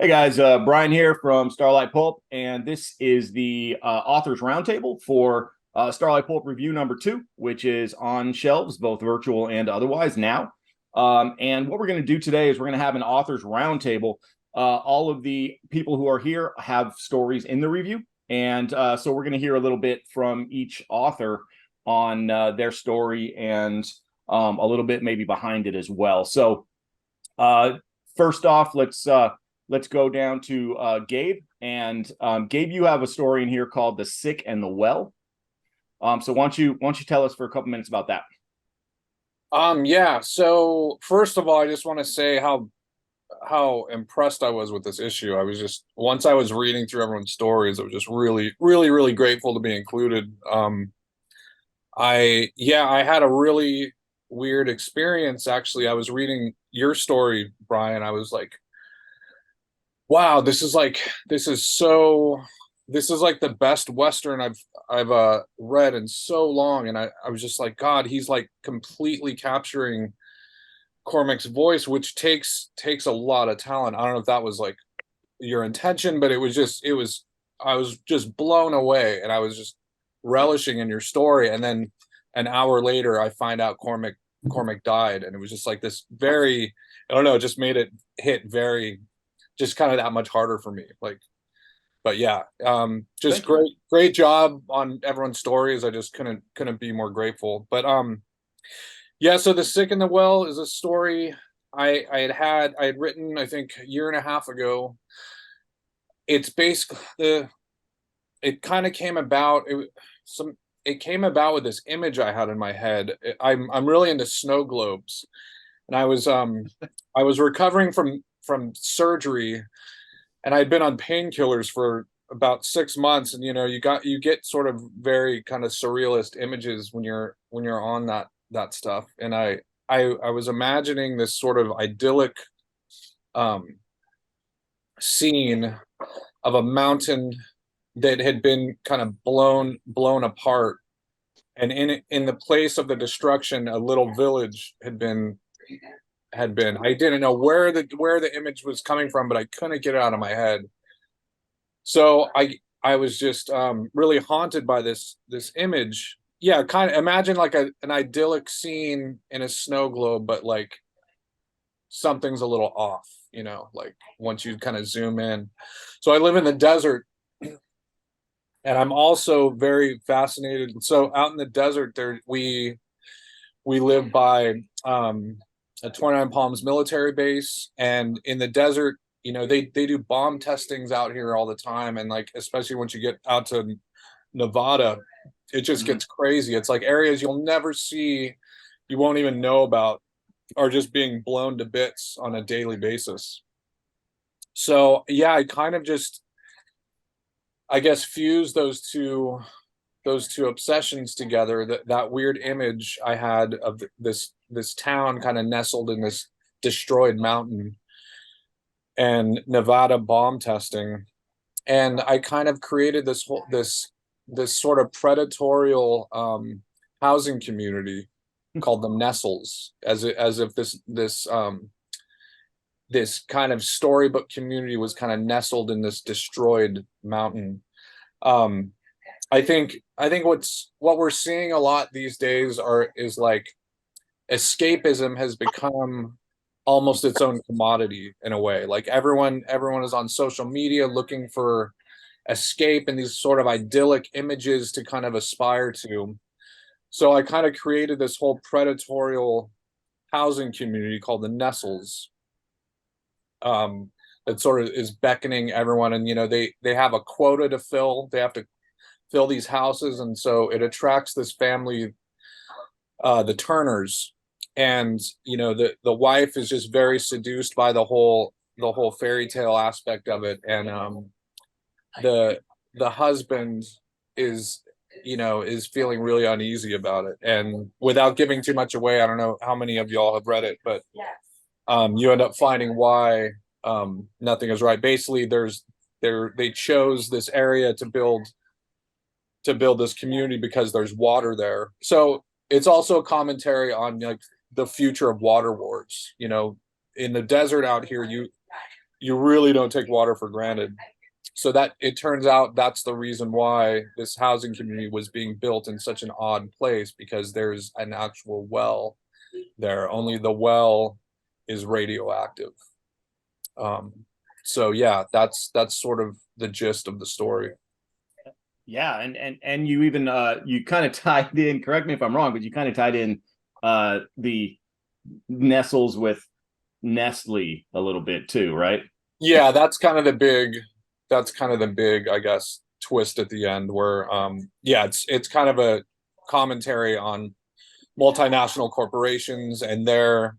Hey guys, Brian here from Starlite Pulp, and this is the authors roundtable for Starlite Pulp review number 2, which is on shelves, both virtual and otherwise now. And what we're going to do today is we're going to have an authors roundtable. All of the people who are here have stories in the review, and so we're going to hear a little bit from each author on their story and a little bit maybe behind it as well. So first off, let's go down to Gabe. And Gabe, you have a story in here called "The Sick and the Well." So why don't you tell us for a couple minutes about that? Yeah. So first of all, I just want to say how impressed I was with this issue. I was just once I was reading through everyone's stories, I was just really grateful to be included. I had a really weird experience actually. I was reading your story, Brian. I was like, wow, this is like the best Western I've read in so long. And I was just like, God, he's like completely capturing Cormac's voice, which takes a lot of talent. I don't know if that was like your intention, but I was just blown away and I was just relishing in your story. And then an hour later I find out Cormac died, and it was just like this very, I don't know, it just made it hit very, just kind of that much harder for me. Like, but yeah, just Thank you. great job on everyone's stories. I just couldn't be more grateful. But yeah, so The Sick and the Well is a story I had written, I think, a year and a half ago. It's basically it kind of came about it came about with this image I had in my head. I'm really into snow globes, and I was recovering from surgery, and I'd been on painkillers for about 6 months. And you get sort of very kind of surrealist images when you're on that stuff. And I was imagining this sort of idyllic um scene of a mountain that had been kind of blown apart, and in the place of the destruction a little village had been. I didn't know where the image was coming from, but I couldn't get it out of my head. So I was just really haunted by this image. Yeah, kind of imagine like an idyllic scene in a snow globe, but like something's a little off, like once you kind of zoom in. So I live in the desert, and I'm also very fascinated. So out in the desert there we live by a 29 Palms military base, and in the desert, they do bomb testings out here all the time, and like especially once you get out to Nevada, it just Mhm. gets crazy. It's like areas you'll never see, you won't even know about, are just being blown to bits on a daily basis. So yeah, I kind of just, I guess, fuse those two obsessions together. That weird image I had of this town kind of nestled in this destroyed mountain, and Nevada bomb testing, and I kind of created this sort of predatorial housing community called the Nestles, as if this kind of storybook community was kind of nestled in this destroyed mountain. Um, I think what we're seeing a lot these days is like escapism has become almost its own commodity in a way. Like everyone is on social media looking for escape and these sort of idyllic images to kind of aspire to. So I kind of created this whole predatorial housing community called the Nestles, um, that sort of is beckoning everyone. And they have a quota to fill. They have to fill these houses, and so it attracts this family, the Turners. And the wife is just very seduced by the whole fairy tale aspect of it, and the the husband is is feeling really uneasy about it. And without giving too much away, I don't know how many of y'all have read it, but you end up finding why nothing is right. Basically, they chose this area to build this community because there's water there. So it's also a commentary on like the future of water wars. In the desert out here, you really don't take water for granted. So that it turns out that's the reason why this housing community was being built in such an odd place, because there's an actual well there. Only the well is radioactive. So yeah, that's sort of the gist of the story. Yeah, and you even you kind of tied in, correct me if I'm wrong, but you kind of tied in the Nestles with Nestle a little bit too, right? Yeah, that's kind of the big, I guess, twist at the end where yeah, it's kind of a commentary on multinational corporations and their,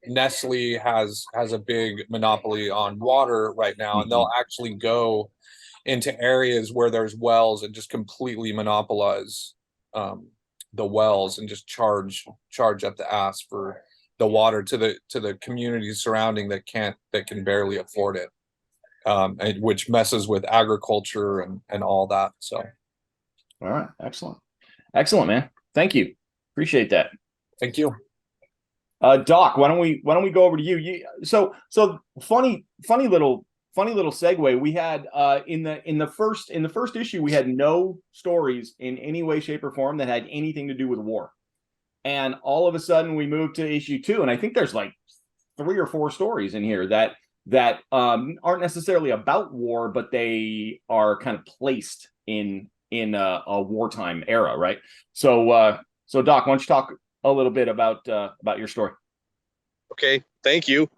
Nestle has a big monopoly on water right now, and they'll actually go into areas where there's wells and just completely monopolize the wells and just charge up the ass for the water to the communities surrounding that can barely afford it, and which messes with agriculture and all that. So, All right, excellent, man. Thank you, appreciate that. thank you. Doc, why don't we go over to you? So funny little segue. We had in the first issue, we had no stories in any way, shape, or form that had anything to do with war. And all of a sudden we moved to issue 2, and I think there's like 3 or 4 stories in here that aren't necessarily about war, but they are kind of placed in a wartime era, right? So Doc, why don't you talk a little bit about your story? Okay, thank you.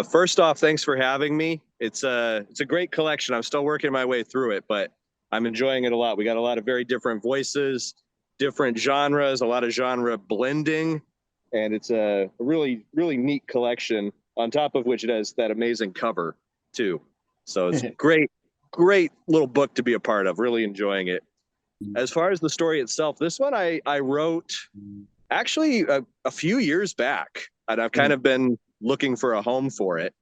First off, thanks for having me. It's a great collection. I'm still working my way through it, but I'm enjoying it a lot. We got a lot of very different voices, different genres, a lot of genre blending, and it's a really, really neat collection, on top of which it has that amazing cover too. So it's great little book to be a part of. Really enjoying it. As far as the story itself, this one I wrote actually a few years back, and I've kind of been looking for a home for it.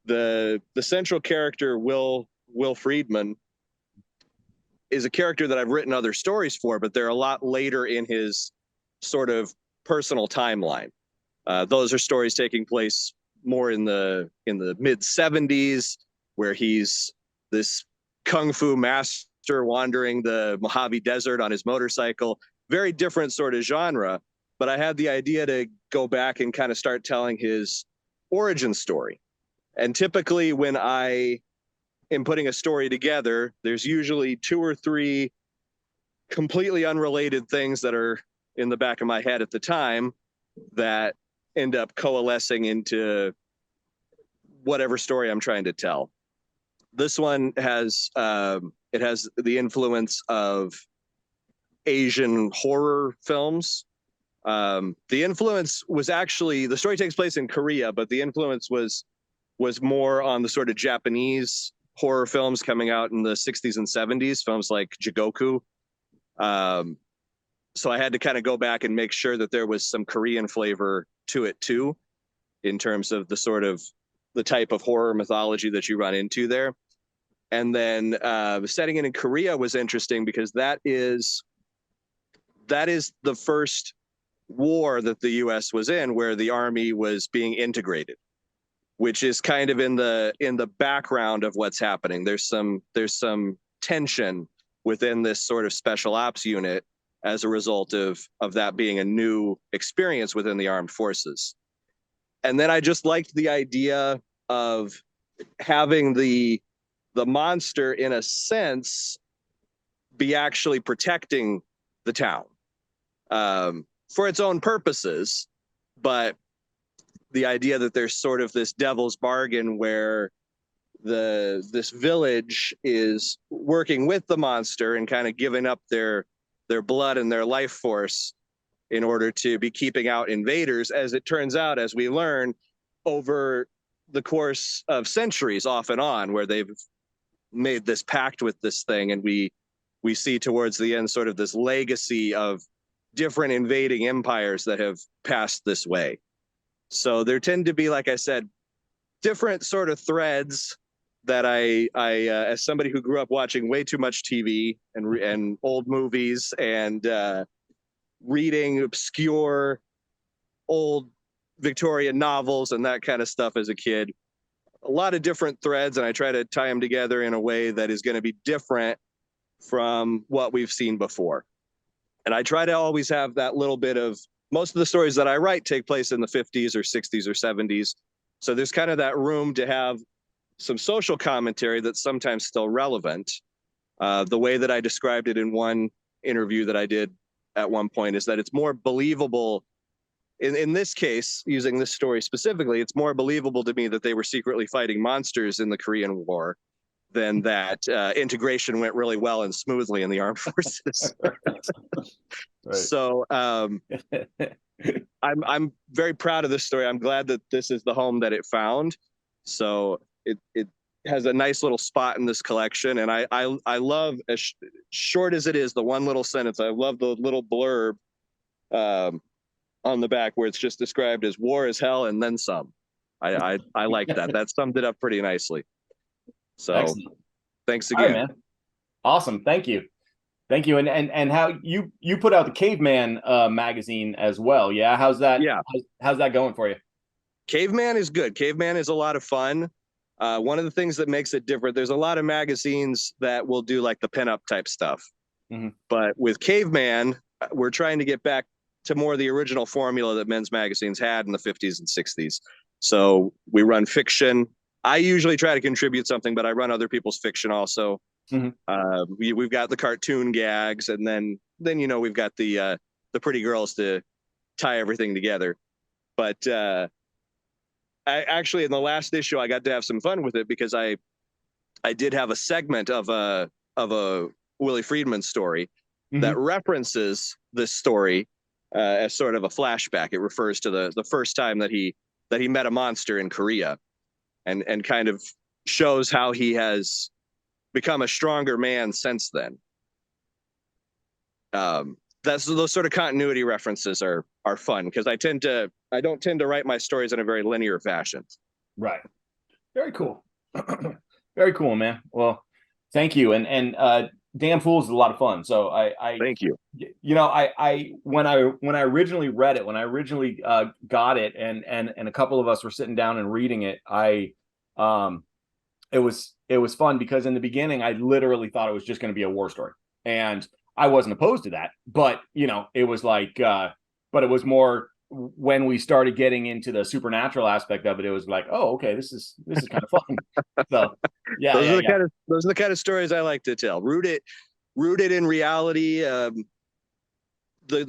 The central character, Will Friedman, is a character that I've written other stories for, but they're a lot later in his sort of personal timeline. Those are stories taking place more in the mid 70s, where he's this kung fu master wandering the Mojave Desert on his motorcycle. Very different sort of genre, but I had the idea to go back and kind of start telling his origin story. And typically when I am putting a story together, there's usually 2 or 3 completely unrelated things that are in the back of my head at the time that end up coalescing into whatever story I'm trying to tell. This one has it has the influence of Asian horror films. The influence was actually, the story takes place in Korea, but the influence was more on the sort of Japanese horror films coming out in the 60s and 70s, films like Jigoku. So I had to kind of go back and make sure that there was some Korean flavor to it too, in terms of the sort of the type of horror mythology that you run into there. And then setting it in Korea was interesting because that is the first war that the US was in where the army was being integrated, which is kind of in the background of what's happening. There's some tension within this sort of special ops unit as a result of that being a new experience within the armed forces. And then I just liked the idea of having the monster, in a sense, be actually protecting the town for its own purposes. But the idea that there's sort of this devil's bargain where this village is working with the monster and kind of giving up their blood and their life force in order to be keeping out invaders, as it turns out, as we learn over the course of centuries off and on, where they've made this pact with this thing. And we see towards the end sort of this legacy of different invading empires that have passed this way. So there tend to be, like I said, different sort of threads that I as somebody who grew up watching way too much TV and old movies and reading obscure old Victorian novels and that kind of stuff as a kid, a lot of different threads, and I try to tie them together in a way that is going to be different from what we've seen before. And I try to always have that little bit of, most of the stories that I write take place in the 50s or 60s or 70s. So there's kind of that room to have some social commentary that's sometimes still relevant. The way that I described it in one interview that I did at one point is that it's more believable. In this case, using this story specifically, it's more believable to me that they were secretly fighting monsters in the Korean War than that integration went really well and smoothly in the armed forces. Right. So I'm very proud of this story. I'm glad that this is the home that it found. So it has a nice little spot in this collection, and I love, as short as it is, the one little sentence. I love the little blurb on the back where it's just described as war is hell and then some. I like that. That summed it up pretty nicely. So Excellent. Thanks All again. right, man. Awesome. Thank you. And how you put out the Caveman magazine as well. Yeah. How's that? Yeah. How's that going for you? Caveman is good. Caveman is a lot of fun. One of the things that makes it different, there's a lot of magazines that will do like the pinup type stuff. Mm-hmm. But with Caveman, we're trying to get back to more of the original formula that men's magazines had in the 50s and 60s. So we run fiction. I usually try to contribute something, but I run other people's fiction also. Mm-hmm. We've got the cartoon gags, and then we've got the pretty girls to tie everything together. But I actually, in the last issue, I got to have some fun with it because I did have a segment of a Willie Friedman story that references this story as sort of a flashback. It refers to the first time that he met a monster in Korea, and kind of shows how he has become a stronger man since then. Those sort of continuity references are fun because I don't tend to write my stories in a very linear fashion. Right. Very cool. Very cool, man. Well, thank you. And Damn Fools is a lot of fun. So I thank you. You know, when I originally read it, when I originally got it, and a couple of us were sitting down and reading it, it was fun because in the beginning I literally thought it was just going to be a war story, and I wasn't opposed to that. But it was like, but it was more when we started getting into the supernatural aspect of it. It was like, oh, okay, this is kind of fun. So yeah, those are the kind of stories I like to tell. Rooted in reality. The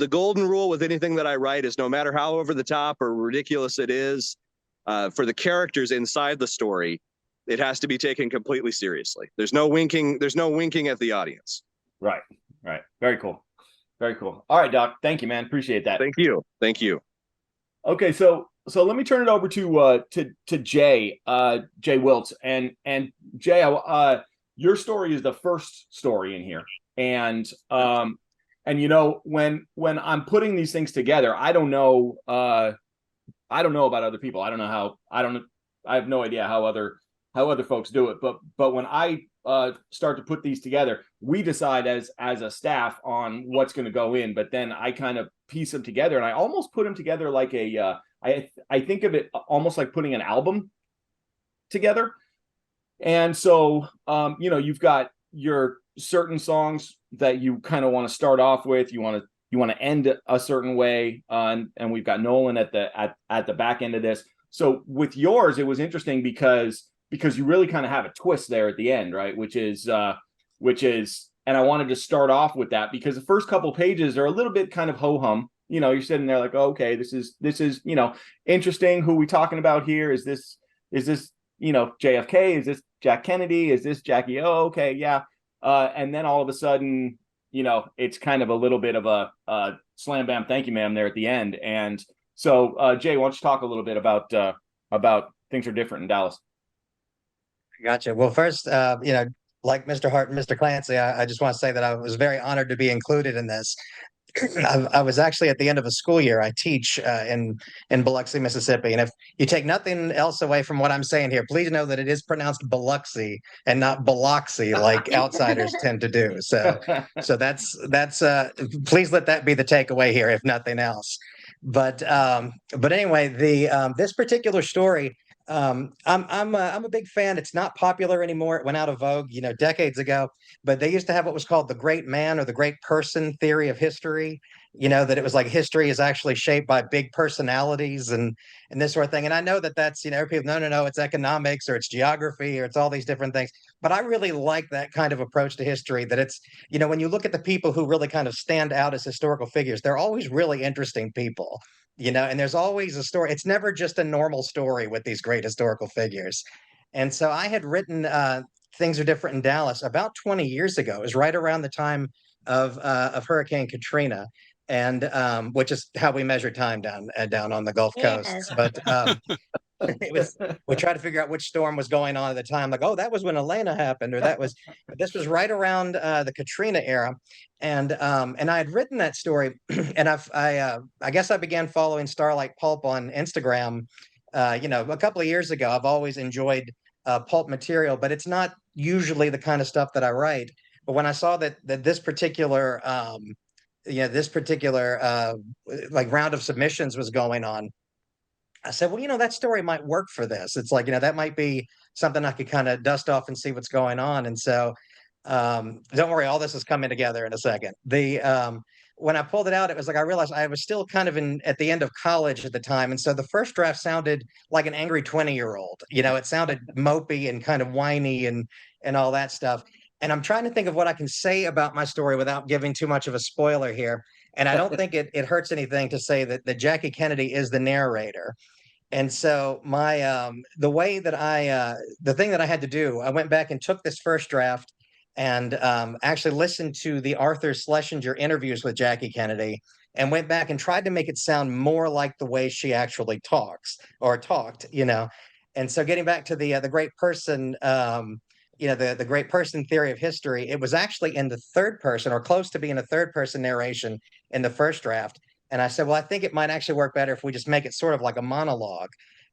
golden rule with anything that I write is no matter how over the top or ridiculous it is, for the characters inside the story, it has to be taken completely seriously. There's no winking at the audience. Right. Very cool. All right, Doc. Thank you, man. Appreciate that. Thank you. Okay, so let me turn it over to Jay, Jay Wiltz, and Jay, your story is the first story in here, and when I'm putting these things together, I don't know about other people. I have no idea how other folks do it, but when I start to put these together, we decide as a staff on what's going to go in, but then I kind of piece them together, and I almost put them together like I think of it almost like putting an album together. And so you've got your certain songs that you kind of want to start off with, you want to end a certain way, and we've got Nolan at the back end of this. So with yours, it was interesting because you really kind of have a twist there at the end, right? Which is, and I wanted to start off with that because the first couple pages are a little bit kind of ho-hum. You're sitting there like, oh, okay, this is interesting. Who are we talking about here? Is this JFK? Is this Jack Kennedy? Is this Jackie? Oh, okay, yeah. And then all of a sudden, it's kind of a little bit of a slam bam, thank you, ma'am, there at the end. And so, Jay, why don't you talk a little bit about Things Are Different in Dallas? Gotcha. Well, first, like Mr. Hart and Mr. Clancy, I just want to say that I was very honored to be included in this. I was actually at the end of a school year. I teach in Biloxi, Mississippi. And if you take nothing else away from what I'm saying here, please know that it is pronounced Biloxi and not Biloxi like outsiders tend to do. So that's please let that be the takeaway here, if nothing else. But anyway, this particular story, I'm a big fan. It's not popular anymore. It went out of vogue, decades ago. But they used to have what was called the great man or the great person theory of history. That it was like history is actually shaped by big personalities and this sort of thing. And I know that that's people no, it's economics or it's geography or it's all these different things. But I really like that kind of approach to history. That it's when you look at the people who really kind of stand out as historical figures, they're always really interesting people. And there's always a story. It's never just a normal story with these great historical figures. And so I had written Things Are Different in Dallas about 20 years ago. It was right around the time of Hurricane Katrina, and which is how we measure time down on the Gulf Coast. Yes. But we tried to figure out which storm was going on at the time. Like, oh, that was when Elena happened, or this was right around the Katrina era. And I had written that story, and I guess I began following Starlite Pulp on Instagram, a couple of years ago. I've always enjoyed pulp material, but it's not usually the kind of stuff that I write. But when I saw that this particular like round of submissions was going on, I said, well, that story might work for this. It's like, that might be something I could kind of dust off and see what's going on. And so, don't worry, all this is coming together in a second. When I pulled it out, it was like I realized I was still kind of at the end of college at the time. And so the first draft sounded like an angry 20-year-old. It sounded mopey and kind of whiny and all that stuff. And I'm trying to think of what I can say about my story without giving too much of a spoiler here. And I don't think it hurts anything to say that Jackie Kennedy is the narrator. And so the thing that I had to do, I went back and took this first draft and actually listened to the Arthur Schlesinger interviews with Jackie Kennedy and went back and tried to make it sound more like the way she actually talked. And so getting back to the great person, the great person theory of history, it was actually in the third person or close to being a third person narration in the first draft. And I said, well, I think it might actually work better if we just make it sort of like a monologue.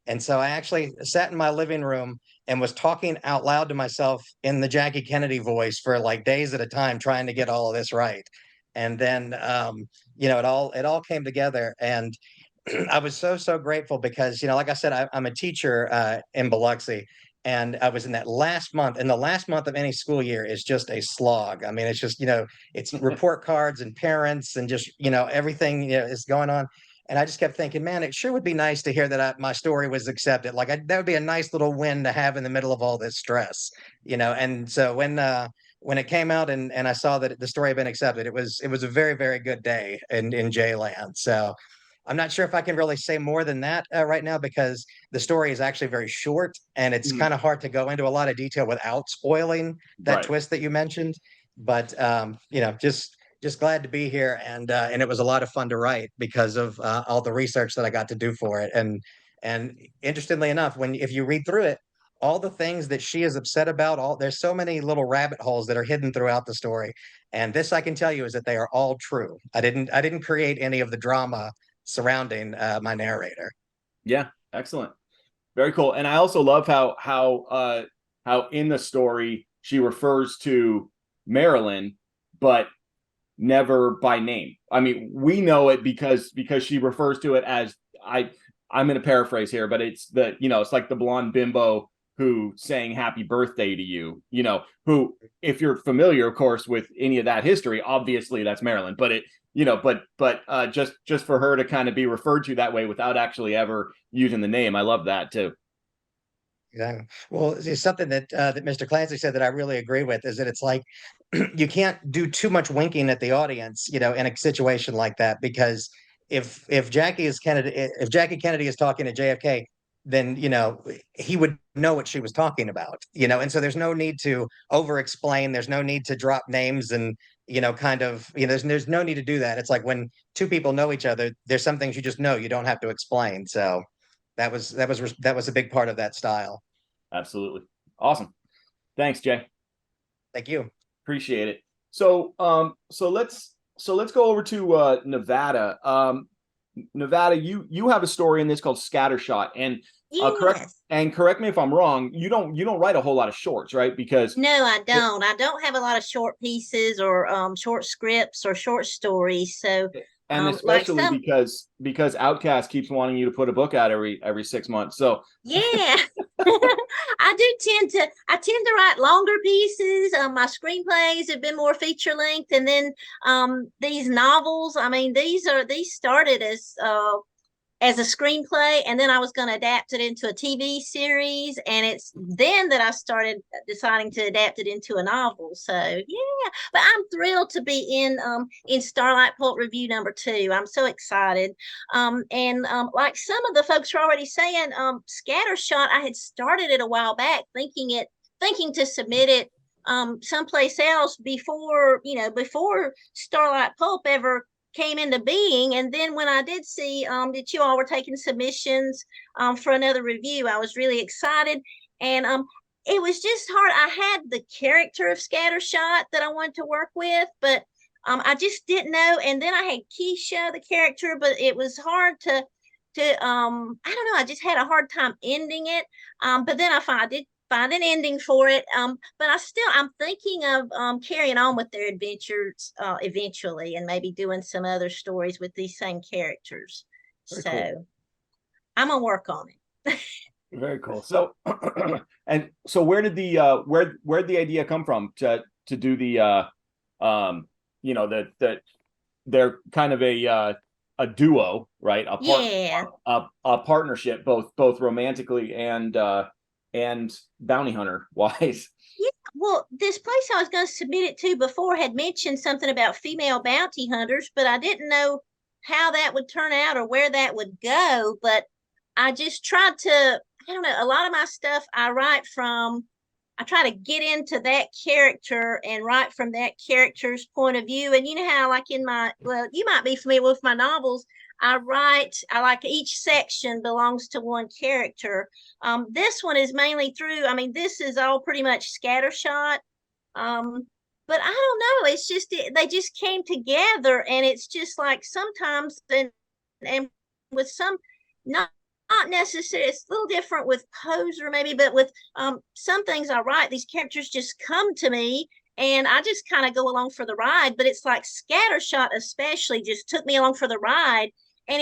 And so I actually sat in my living room and was talking out loud to myself in the Jackie Kennedy voice for like days at a time, trying to get all of this right. And then, it all came together. And I was so grateful because, like I said, I'm a teacher in Biloxi. And I was in that last month, and the last month of any school year is just a slog. I mean, it's just, it's report cards and parents and just, everything is going on. And I just kept thinking, man, it sure would be nice to hear that my story was accepted. Like that would be a nice little win to have in the middle of all this stress, And so when it came out and I saw that the story had been accepted, it was a very, very good day in J-Land. So I'm not sure if I can really say more than that right now because the story is actually very short and it's kind of hard to go into a lot of detail without spoiling that twist that you mentioned. But just glad to be here and it was a lot of fun to write because of all the research that I got to do for it. And interestingly enough, if you read through it, all the things that she is upset about, there's so many little rabbit holes that are hidden throughout the story. And this I can tell you is that they are all true. I didn't create any of the drama surrounding my narrator. Yeah, excellent, very cool. And I also love how in the story she refers to Marilyn, but never by name. I mean, we know it because she refers to it as I'm going to paraphrase here, but it's it's like the blonde bimbo who sang happy birthday to you, who, if you're familiar, of course, with any of that history, obviously that's Marilyn, but just for her to kind of be referred to that way without actually ever using the name. I love that too. Yeah. Well, it's something that Mr. Clancy said that I really agree with is that it's like, you can't do too much winking at the audience, in a situation like that, because if Jackie Kennedy is talking to JFK, then he would know what she was talking about, and so there's no need to over explain, there's no need to drop names and there's no need to do that. It's like when two people know each other, there's some things you just know, you don't have to explain. So that was a big part of that style. Absolutely. Awesome. Thanks, Jay. Thank you. Appreciate it. So let's go over to Nevada. Nevada, you have a story in this called Scattershot, and correct me if I'm wrong. You don't write a whole lot of shorts, right? Because no, I don't. I don't have a lot of short pieces or short scripts or short stories. So And Like especially some, because Outcast keeps wanting you to put a book out every 6 months. So yeah. I tend to write longer pieces. My screenplays have been more feature length, and then these novels, I mean, these started as a screenplay, and then I was going to adapt it into a TV series, and it's then that I started deciding to adapt it into a novel. So yeah, but I'm thrilled to be in Starlite Pulp Review #2. I'm so excited. And like some of the folks are already saying, Scattershot, I had started it a while back, thinking to submit it someplace else before Starlight Pulp ever came into being. And then when I did see that you all were taking submissions for another review, I was really excited. And it was just hard. I had the character of Scattershot that I wanted to work with, but I just didn't know. And then I had Keisha, the character, but it was hard to I don't know, I just had a hard time ending it. But then I did find an ending for it. But I'm thinking of carrying on with their adventures eventually, and maybe doing some other stories with these same characters. Very So cool. I'm gonna work on it. Very cool. So and so where did the where'd the idea come from to do the they're kind of a duo, right? Yeah. A partnership, both romantically and bounty hunter wise. Yeah, well, this place I was going to submit it to before had mentioned something about female bounty hunters, but I didn't know how that would turn out or where that would go. But I just tried to, I don't know, a lot of my stuff I try to get into that character and write from that character's point of view. And you know how, like you might be familiar with my novels. I like each section belongs to one character. This one is mainly this is all pretty much scattershot. But I don't know. It's just, they just came together, and it's just like sometimes, and with some, not necessarily, it's a little different with Poser maybe, but with some things I write, these characters just come to me, and I just kind of go along for the ride. But it's like Scattershot especially just took me along for the ride, and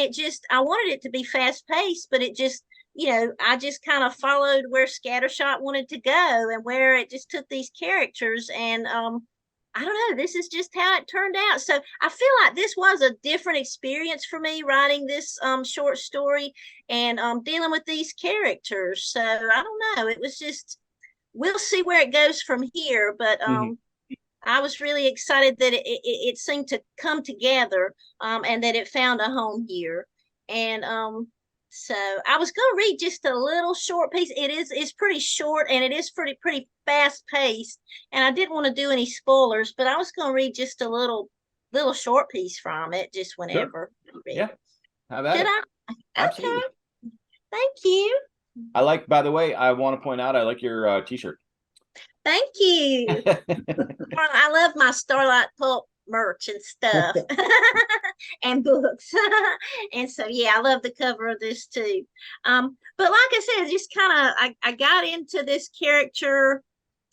I wanted it to be fast paced, but it just, I just kind of followed where Scattershot wanted to go, and where it just took these characters. And I don't know, this is just how it turned out. So I feel like this was a different experience for me, writing this short story and dealing with these characters. So I don't know, it was just, we'll see where it goes from here. But I was really excited that it seemed to come together, and that it found a home here. And so I was going to read just a little short piece. It's pretty short, and it is pretty fast paced. And I didn't want to do any spoilers, but I was going to read just a little short piece from it, just whenever. Sure. Yeah. How about Should it? I? Absolutely. Okay. Thank you. By the way, I want to point out, I like your t-shirt. Thank you. I love my Starlight Pulp merch and stuff and books. And so yeah, I love the cover of this too. But like I said, just kind of I got into this character,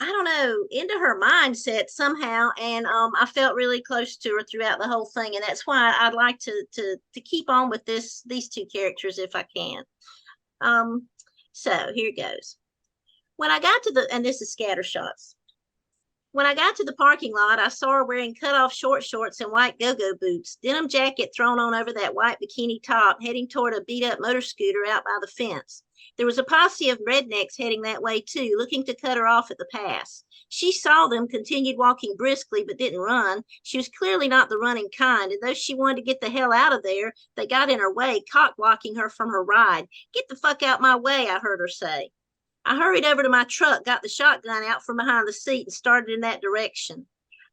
I don't know, into her mindset somehow, and I felt really close to her throughout the whole thing, and that's why I'd like to keep on with these two characters if I can. So here goes. When I got to and this is Scattershots. When I got to the parking lot, I saw her wearing cut-off short shorts and white go-go boots, denim jacket thrown on over that white bikini top, heading toward a beat-up motor scooter out by the fence. There was a posse of rednecks heading that way, too, looking to cut her off at the pass. She saw them, continued walking briskly, but didn't run. She was clearly not the running kind, and though she wanted to get the hell out of there, they got in her way, cock-blocking her from her ride. "Get the fuck out my way," I heard her say. I hurried over to my truck, got the shotgun out from behind the seat, and started in that direction.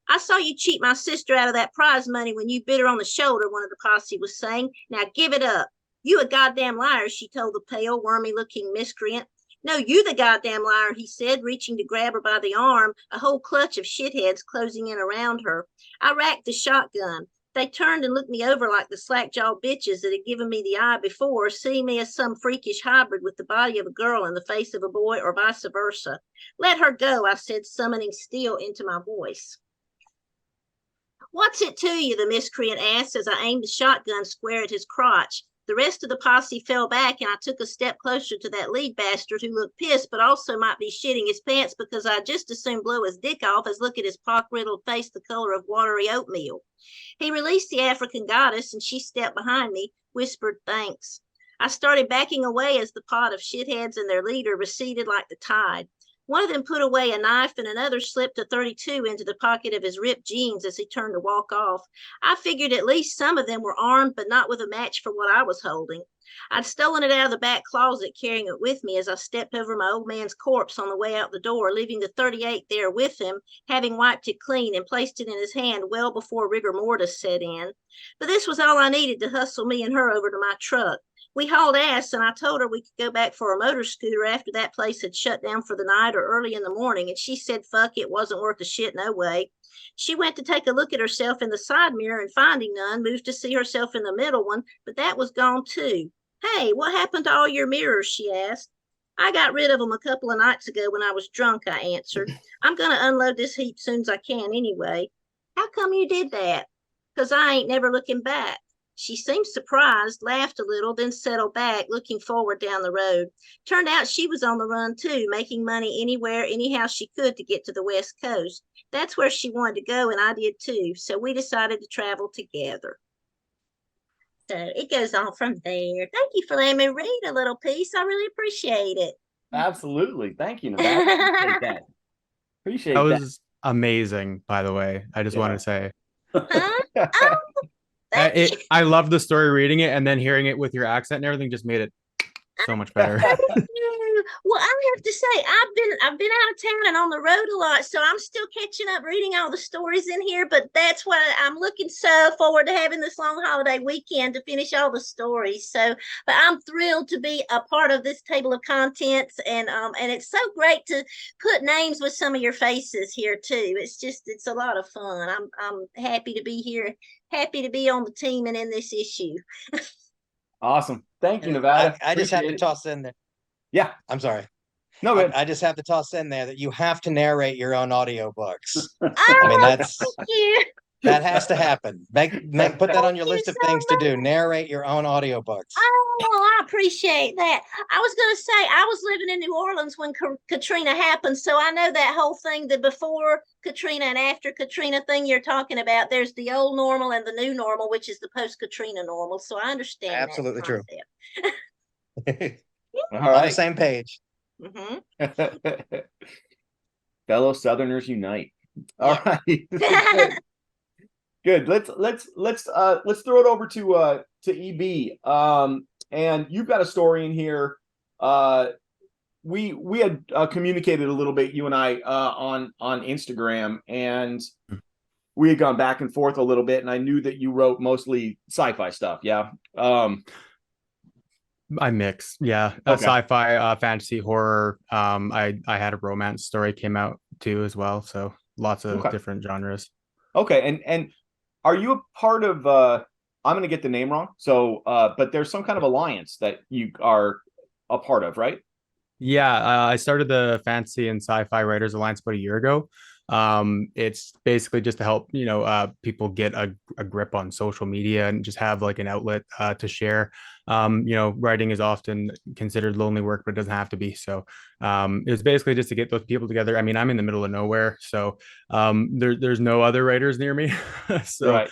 "I saw you cheat my sister out of that prize money when you bit her on the shoulder," one of the posse was saying. "Now give it up." "You a goddamn liar," she told the pale, wormy-looking miscreant. "No, you the goddamn liar," he said, reaching to grab her by the arm, a whole clutch of shitheads closing in around her. I racked the shotgun. They turned and looked me over like the slack-jawed bitches that had given me the eye before, seeing me as some freakish hybrid with the body of a girl and the face of a boy, or vice versa. "Let her go," I said, summoning steel into my voice. "What's it to you?" the miscreant asked as I aimed the shotgun square at his crotch. The rest of the posse fell back, and I took a step closer to that lead bastard who looked pissed, but also might be shitting his pants because I'd just as soon blow his dick off as look at his pock-riddled face the color of watery oatmeal. He released the African goddess, and she stepped behind me, whispered thanks. I started backing away as the pod of shitheads and their leader receded like the tide. One of them put away a knife, and another slipped a 32 into the pocket of his ripped jeans as he turned to walk off. I figured at least some of them were armed, but not with a match for what I was holding. I'd stolen it out of the back closet, carrying it with me as I stepped over my old man's corpse on the way out the door, leaving the 38 there with him, having wiped it clean and placed it in his hand well before rigor mortis set in. But this was all I needed to hustle me and her over to my truck. We hauled ass, and I told her we could go back for a motor scooter after that place had shut down for the night or early in the morning, and she said fuck it, wasn't worth a shit no way. She went to take a look at herself in the side mirror and finding none, moved to see herself in the middle one, but that was gone too. "Hey, what happened to all your mirrors?" she asked. "I got rid of them a couple of nights ago when I was drunk," I answered. "I'm going to unload this heap soon as I can anyway." "How come you did that?" "'Cause I ain't never looking back." She seemed surprised, laughed a little, then settled back, looking forward down the road. Turned out she was on the run too, making money anywhere, anyhow she could to get to the West Coast. That's where she wanted to go, and I did too, so we decided to travel together. So it goes on from there. Thank you for letting me read a little piece. I really appreciate it. Absolutely. Thank you, Nevada. Appreciate that. Appreciate That that. was amazing, by the way. I just want to say. Huh? Oh, thank you. I love the story reading it, and then hearing it with your accent and everything just made it so much better. Well, I have to say, I've been out of town and on the road a lot, so I'm still catching up reading all the stories in here. But that's why I'm looking so forward to having this long holiday weekend to finish all the stories. So, but I'm thrilled to be a part of this table of contents, and it's so great to put names with some of your faces here too. It's a lot of fun. I'm happy to be here, happy to be on the team and in this issue. Awesome. Thank you, Nevada. I just have to Appreciate it. toss in there. Yeah. I'm sorry. No, good. I just have to toss in there that you have to narrate your own audiobooks. Oh, mean, that's- thank you. That has to happen. Put that on your Thank list you of so things to do. Narrate your own audiobooks. Oh, I appreciate that. I was going to say, I was living in New Orleans when Katrina happened, so I know that whole thing, the before Katrina and after Katrina thing you're talking about. There's the old normal and the new normal, which is the post-Katrina normal, so I understand Absolutely that true. concept. All On the right. same page. Mm-hmm. Fellow Southerners unite. All right. This is good. Good. Let's throw it over to EB. And you've got a story in here. We had communicated a little bit, you and I, on Instagram, and we had gone back and forth a little bit, and I knew that you wrote mostly sci-fi stuff. Yeah. I mix, yeah. Okay. Sci-fi, fantasy, horror. I had a romance story came out too as well. So lots of different genres. Okay. And are you a part of I'm gonna get the name wrong. So but there's some kind of alliance that you are a part of, right? Yeah, I started the Fantasy and Sci-Fi Writers Alliance about a year ago. It's basically just to help, people get a grip on social media and just have like an outlet to share. Writing is often considered lonely work, but it doesn't have to be. So it's basically just to get those people together. I mean, I'm in the middle of nowhere, so there's no other writers near me. So Right.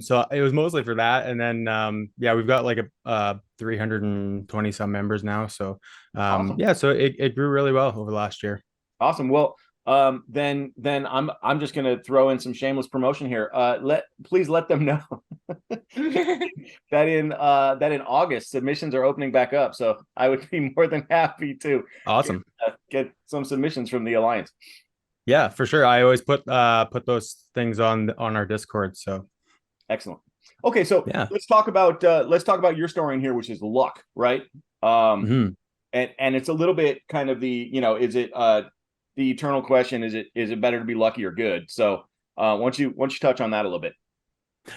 so it was mostly for that. And then we've got like a 320 some members now. So Awesome. yeah, so it grew really well over the last year. Awesome. Well, then I'm just gonna throw in some shameless promotion here. Please let them know that in August submissions are opening back up. So I would be more than happy to Awesome. get some submissions from the Alliance. Yeah, for sure. I always put those things on our Discord. So excellent. Okay, so yeah, let's talk about your story in here, which is luck, right? And it's a little bit kind of the, is it the eternal question, is it better to be lucky or good? So why don't you touch on that a little bit?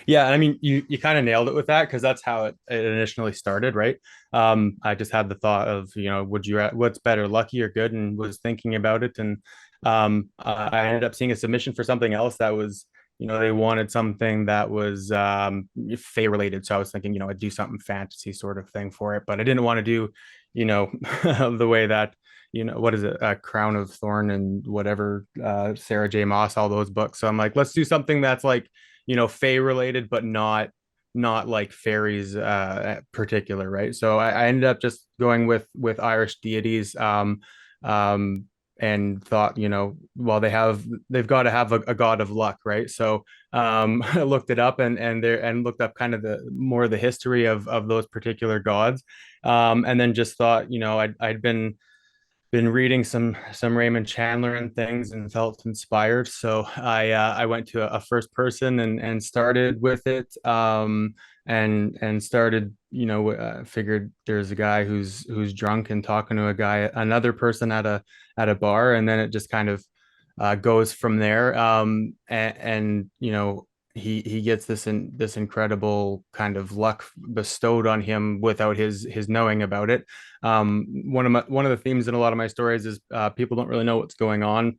Yeah, I mean, you kind of nailed it with that, because that's how it initially started, right? I just had the thought of, what's better, lucky or good, and was thinking about it, and I ended up seeing a submission for something else that was they wanted something that was Fae related. So I was thinking, I'd do something fantasy sort of thing for it, but I didn't want to do, the way that, what is it, Crown of Thorn and whatever, Sarah J. Maas, all those books. So I'm like, let's do something that's like, Fae related, but not like fairies particular, right? So I ended up just going with Irish deities, um, and thought, well, they've got to have a god of luck, right? So I looked it up and looked up kind of the history of those particular gods, and then just thought, I'd been reading some Raymond Chandler and things and felt inspired. So I went to a first person and started with it, and started, figured there's a guy who's drunk and talking to another person at a bar, and then it just kind of goes from there. And he gets this incredible kind of luck bestowed on him without his knowing about it. One of the themes in a lot of my stories is people don't really know what's going on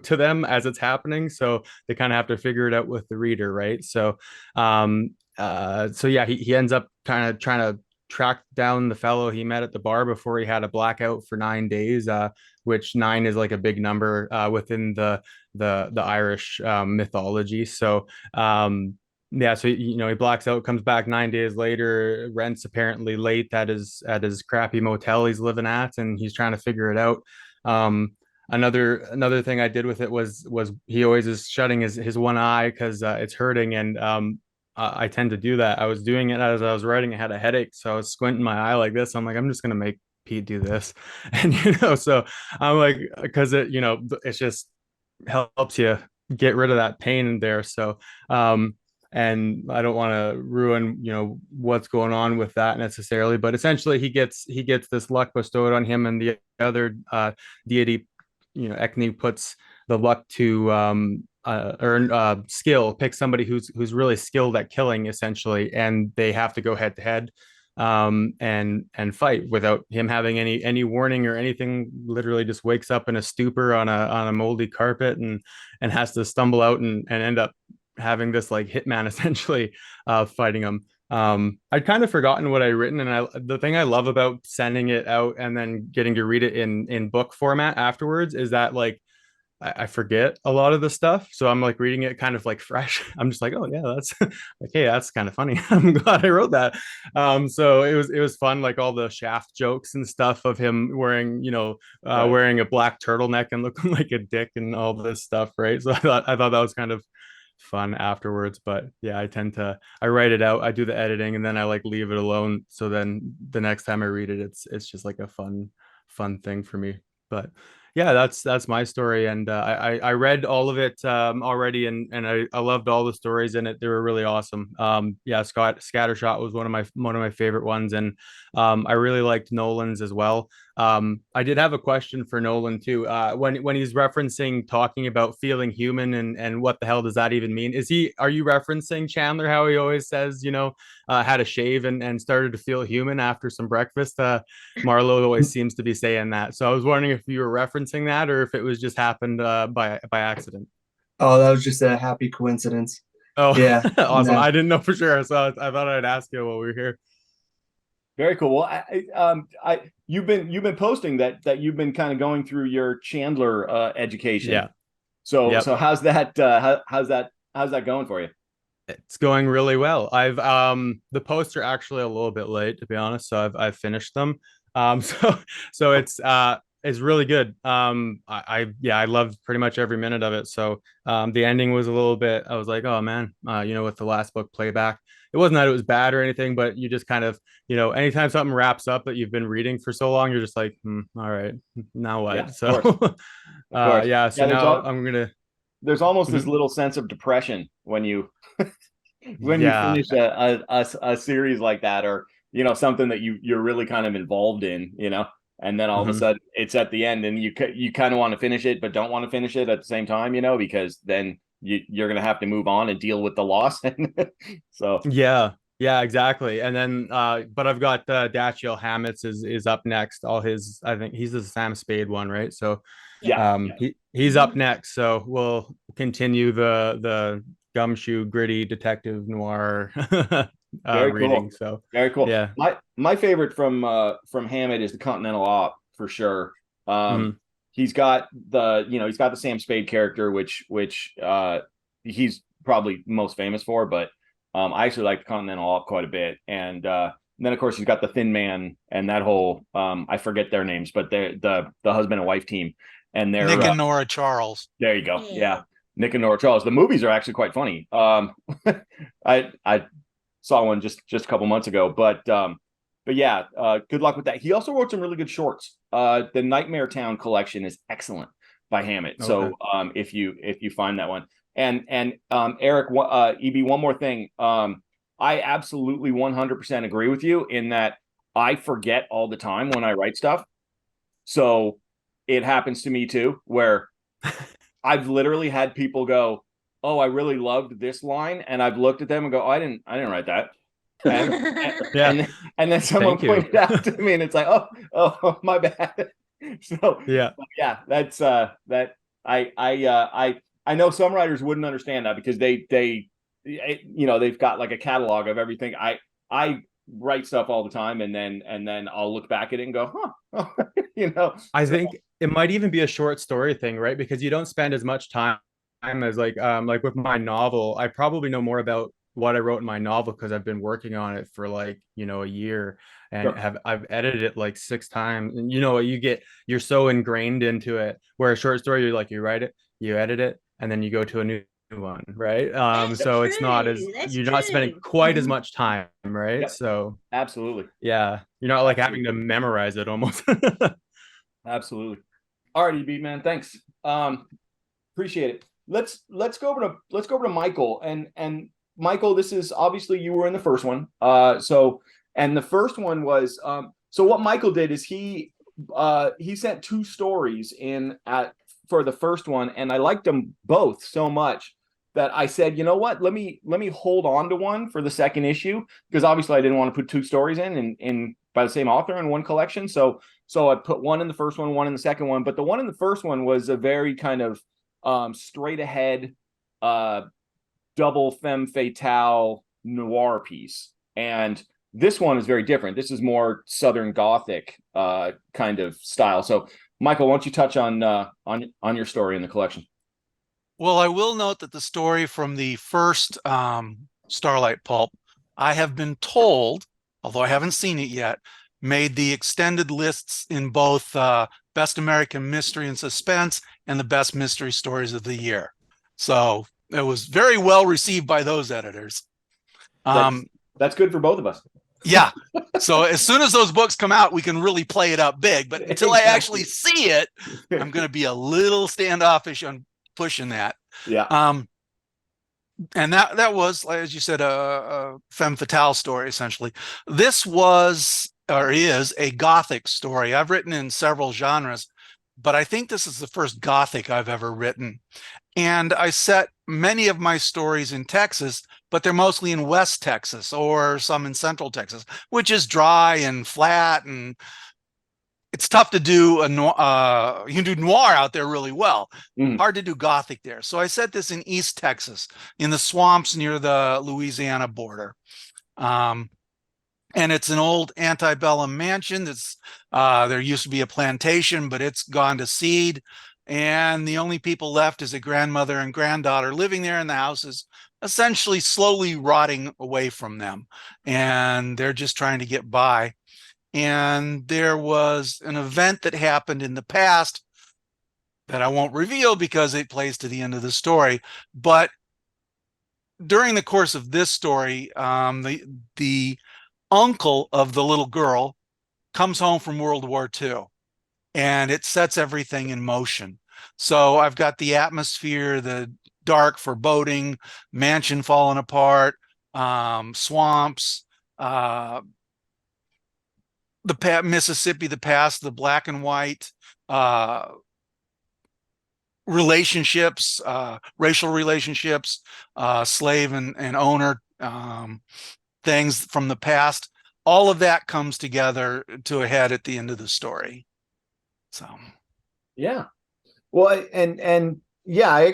to them as it's happening, so they kind of have to figure it out with the reader, right? So yeah, he ends up kind of trying to track down the fellow he met at the bar before he had a blackout for 9 days, which nine is like a big number within the Irish mythology. So yeah, so he blacks out, comes back 9 days later, rent's apparently late at his crappy motel he's living at, and he's trying to figure it out. Another thing I did with it was he always is shutting his one eye because it's hurting, and I tend to do that. I was doing it as I was writing. I had a headache, so I was squinting my eye like this. I'm like, I'm just gonna make Pete do this, and so I'm like, because it's just helps you get rid of that pain in there. So and I don't want to ruin what's going on with that necessarily, but essentially he gets this luck bestowed on him, and the other deity, Ecne, puts the luck to earn skill, pick somebody who's really skilled at killing, essentially, and they have to go head to head and fight without him having any warning or anything. Literally just wakes up in a stupor on a moldy carpet and has to stumble out and end up having this like hitman essentially fighting him. I'd kind of forgotten what I'd written, and the thing I love about sending it out and then getting to read it in book format afterwards is that like I forget a lot of the stuff. So I'm like reading it kind of like fresh. I'm just like, oh yeah, that's okay. That's kind of funny. I'm glad I wrote that. So it was fun, like all the Shaft jokes and stuff of him wearing, Right. wearing a black turtleneck and looking like a dick and all this stuff, right? So I thought that was kind of fun afterwards. But yeah, I write it out, I do the editing, and then I like leave it alone. So then the next time I read it, it's just like a fun thing for me. But yeah, that's my story, and I read all of it already, and I loved all the stories in it. They were really awesome. Yeah, Scattershot was one of my favorite ones, and I really liked Nolan's as well. I did have a question for Nolan too. When he's referencing talking about feeling human and what the hell does that even mean? Are you referencing Chandler, how he always says, had a shave and started to feel human after some breakfast? Marlowe always seems to be saying that. So I was wondering if you were referencing that or if it was just happened by accident. Oh, that was just a happy coincidence. Oh, Yeah. awesome. No. I didn't know for sure. So I thought I'd ask you while we were here. Very cool. Well, you've been posting that you've been kind of going through your Chandler education. Yeah. So Yep. so how's that how's that going for you? It's going really well. I've the posts are actually a little bit late, to be honest. So I've finished them. So it's really good. I loved pretty much every minute of it. So the ending was a little bit, I was like, oh man, with the last book playback, it wasn't that it was bad or anything, but you just kind of, anytime something wraps up that you've been reading for so long, you're just like, all right, now what? Yeah, So of course. Of course. yeah, so Yeah, now I'm gonna there's almost this Mhm. little sense of depression when you when you Yeah. finish a series like that, or something that you're really kind of involved in, and then all of a Mhm. sudden it's at the end, and you kind of want to finish it but don't want to finish it at the same time, because then you're gonna have to move on and deal with the loss. So Yeah. Yeah, exactly. And then, but I've got Dashiell Hammett's is up next. All his, I think he's the Sam Spade one, right? So, Yeah. he's up next. So we'll continue the gumshoe gritty detective noir Very reading. cool. So Very cool. yeah. My favorite from Hammett is the Continental Op for sure. Mhm. He's got he's got the Sam Spade character, which he's probably most famous for, but I actually like the Continental Op quite a bit. And then of course he's got the Thin Man and that whole I forget their names, but they're the husband and wife team. And they're Nick and Nora Charles. there you go. Yeah. Yeah. Nick and Nora Charles. The movies are actually quite funny. I saw one just a couple months ago, but yeah, good luck with that. He also wrote some really good shorts. The Nightmare Town collection is excellent by Hammett. Okay. So if you find that one, and Eric, EB, one more thing. I absolutely 100% agree with you in that I forget all the time when I write stuff. So it happens to me too, where I've literally had people go, "Oh, I really loved this line," and I've looked at them and go, "Oh, I didn't write that." And Yeah. and then someone Thank you. pointed out to me, and it's like, oh, my bad. So Yeah. yeah, that's that I know some writers wouldn't understand that because they've got like a catalog of everything. I write stuff all the time, and then I'll look back at it and go, huh, I So, think it might even be a short story thing, right? Because you don't spend as much time as like with my novel. I probably know more about what I wrote in my novel because I've been working on it for like, a year and sure. I've edited it like 6 times. And you're so ingrained into it. Where a short story, you write it, you edit it, and then you go to a new one, right? That's Yep. So it's not as true. That's you're not spending true. quite as much time, right? Yep. So Absolutely. yeah, you're not like having Absolutely. to memorize it almost. Absolutely. All right, EB, man. Thanks. Appreciate it. Let's go over to Michael, and Michael, this is obviously you were in the first one. And the first one was so what Michael did is he sent 2 stories in for the first one, and I liked them both so much that I said, you know what, let me hold on to one for the second issue, because obviously I didn't want to put 2 stories in by the same author in one collection. So I put one in the first one in the second one, but the one in the first one was a very kind of straight ahead double femme fatale noir piece, and this one is very different. This is more Southern Gothic kind of style. So Michael, why don't you touch on your story in the collection? Well, I will note that the story from the first Starlite Pulp, I have been told, although I haven't seen it yet, made the extended lists in both Best American Mystery and Suspense and the Best Mystery Stories of the Year. So it was very well received by those editors. That's good for both of us. Yeah. So as soon as those books come out, we can really play it up big. But until I actually see it, I'm going to be a little standoffish on pushing that. Yeah. And that was, as you said, a femme fatale story, essentially. This was, or is, a Gothic story. I've written in several genres, but I think this is the first Gothic I've ever written. And I set many of my stories in Texas, but they're mostly in West Texas or some in Central Texas, which is dry and flat, and it's tough to do you can do noir out there really well. Hard to do Gothic there. So I set this in East Texas, in the swamps near the Louisiana border. And it's an old antebellum mansion that's there used to be a plantation, but it's gone to seed. And the only people left is a grandmother and granddaughter living there, and the house is essentially slowly rotting away from them. And they're just trying to get by. And there was an event that happened in the past that I won't reveal because it plays to the end of the story. But during the course of this story, the uncle of the little girl comes home from World War II, and it sets everything in motion. So I've got the atmosphere, the dark foreboding, mansion falling apart, swamps, the Mississippi, the past, the black and white relationships, racial relationships, slave and owner, things from the past. All of that comes together to a head at the end of the story. So, yeah. Well, and yeah, I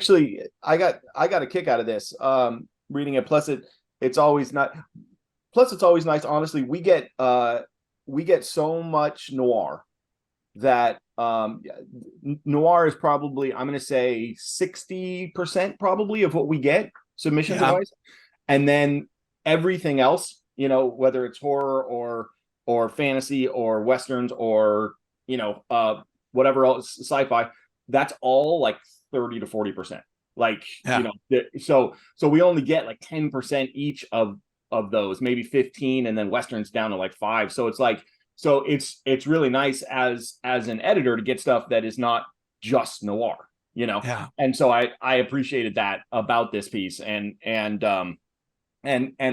got a kick out of this reading it. Plus it's always nice. Honestly, we get so much noir that noir is probably, I'm going to say 60% probably of what we get submissions wise, and then everything else, you know, whether it's horror or fantasy or westerns or, you know, whatever else, sci-fi, that's all like 30 to 40%. Like, you know, so we only get like 10% each of those, maybe 15, and then westerns down to like 5. So it's like, so it's really nice as an editor to get stuff that is not just noir, you know. And so I appreciated that about this piece, and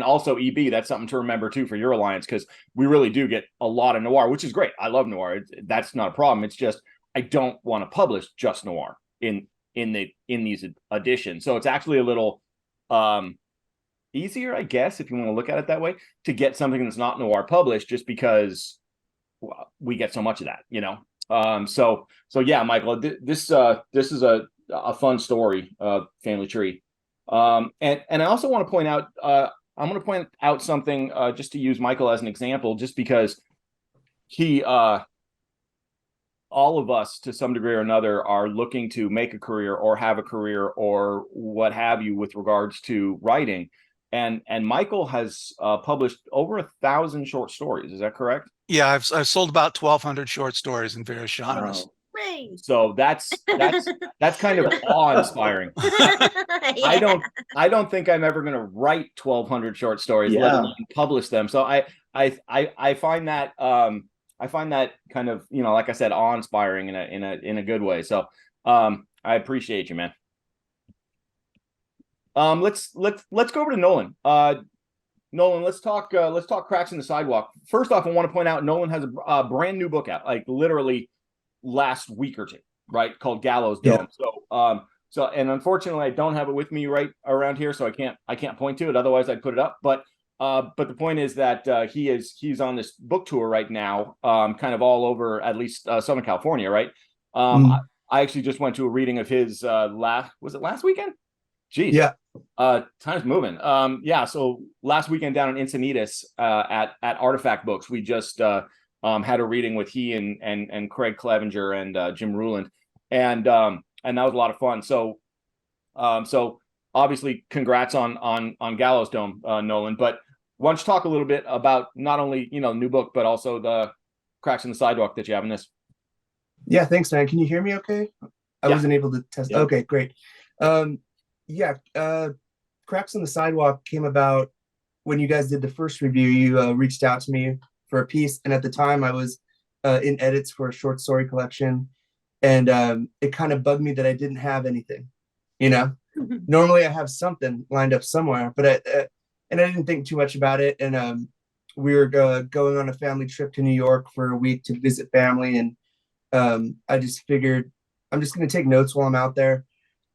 also EB, that's something to remember too for your alliance, because we really do get a lot of noir, which is great. I love noir. That's not a problem. It's just I don't want to publish just noir in these editions. So it's actually a little easier, I guess, if you want to look at it that way, to get something that's not noir published, just because we get so much of that, you know. So yeah, Michael, this is a fun story, Family Tree. And I also want to point out, I'm going to point out something, just to use Michael as an example, just because he, all of us to some degree or another are looking to make a career or have a career or what have you with regards to writing. And Michael has published over 1,000 short stories. Is that correct? Yeah, I've sold about 1,200 short stories in various genres. So that's kind of awe-inspiring. I don't think I'm ever going to write 1,200 short stories, let alone publish them. So I find that kind of, you know, like I said, awe-inspiring in a good way. So I appreciate you, man. Let's go over to Nolan. Nolan, let's talk Cracks in the Sidewalk. First off, I want to point out Nolan has a brand new book out, like literally last week or two, right? Called Gallows Dome. So and unfortunately I don't have it with me right around here, so I can't point to it. Otherwise I'd put it up. But the point is that he's on this book tour right now, kind of all over, at least Southern California, right? I actually just went to a reading of his last weekend? Geez. Yeah. Time's moving. So last weekend down in Encinitas, at Artifact Books, we just had a reading with he and Craig Clevenger and Jim Ruland, and that was a lot of fun. So obviously congrats on Gallows Dome, Nolan. But why don't you talk a little bit about not only, you know, new book, but also the Cracks in the Sidewalk that you have in this? Yeah, thanks, man. Can you hear me okay? I wasn't able to test. Yeah. Okay, great. Cracks in the Sidewalk came about when you guys did the first review. You reached out to me for a piece, and at the time I was in edits for a short story collection, and it kind of bugged me that I didn't have anything, you know. Normally I have something lined up somewhere, but I didn't think too much about it. And we were going on a family trip to New York for a week to visit family, and I just figured I'm just going to take notes while I'm out there,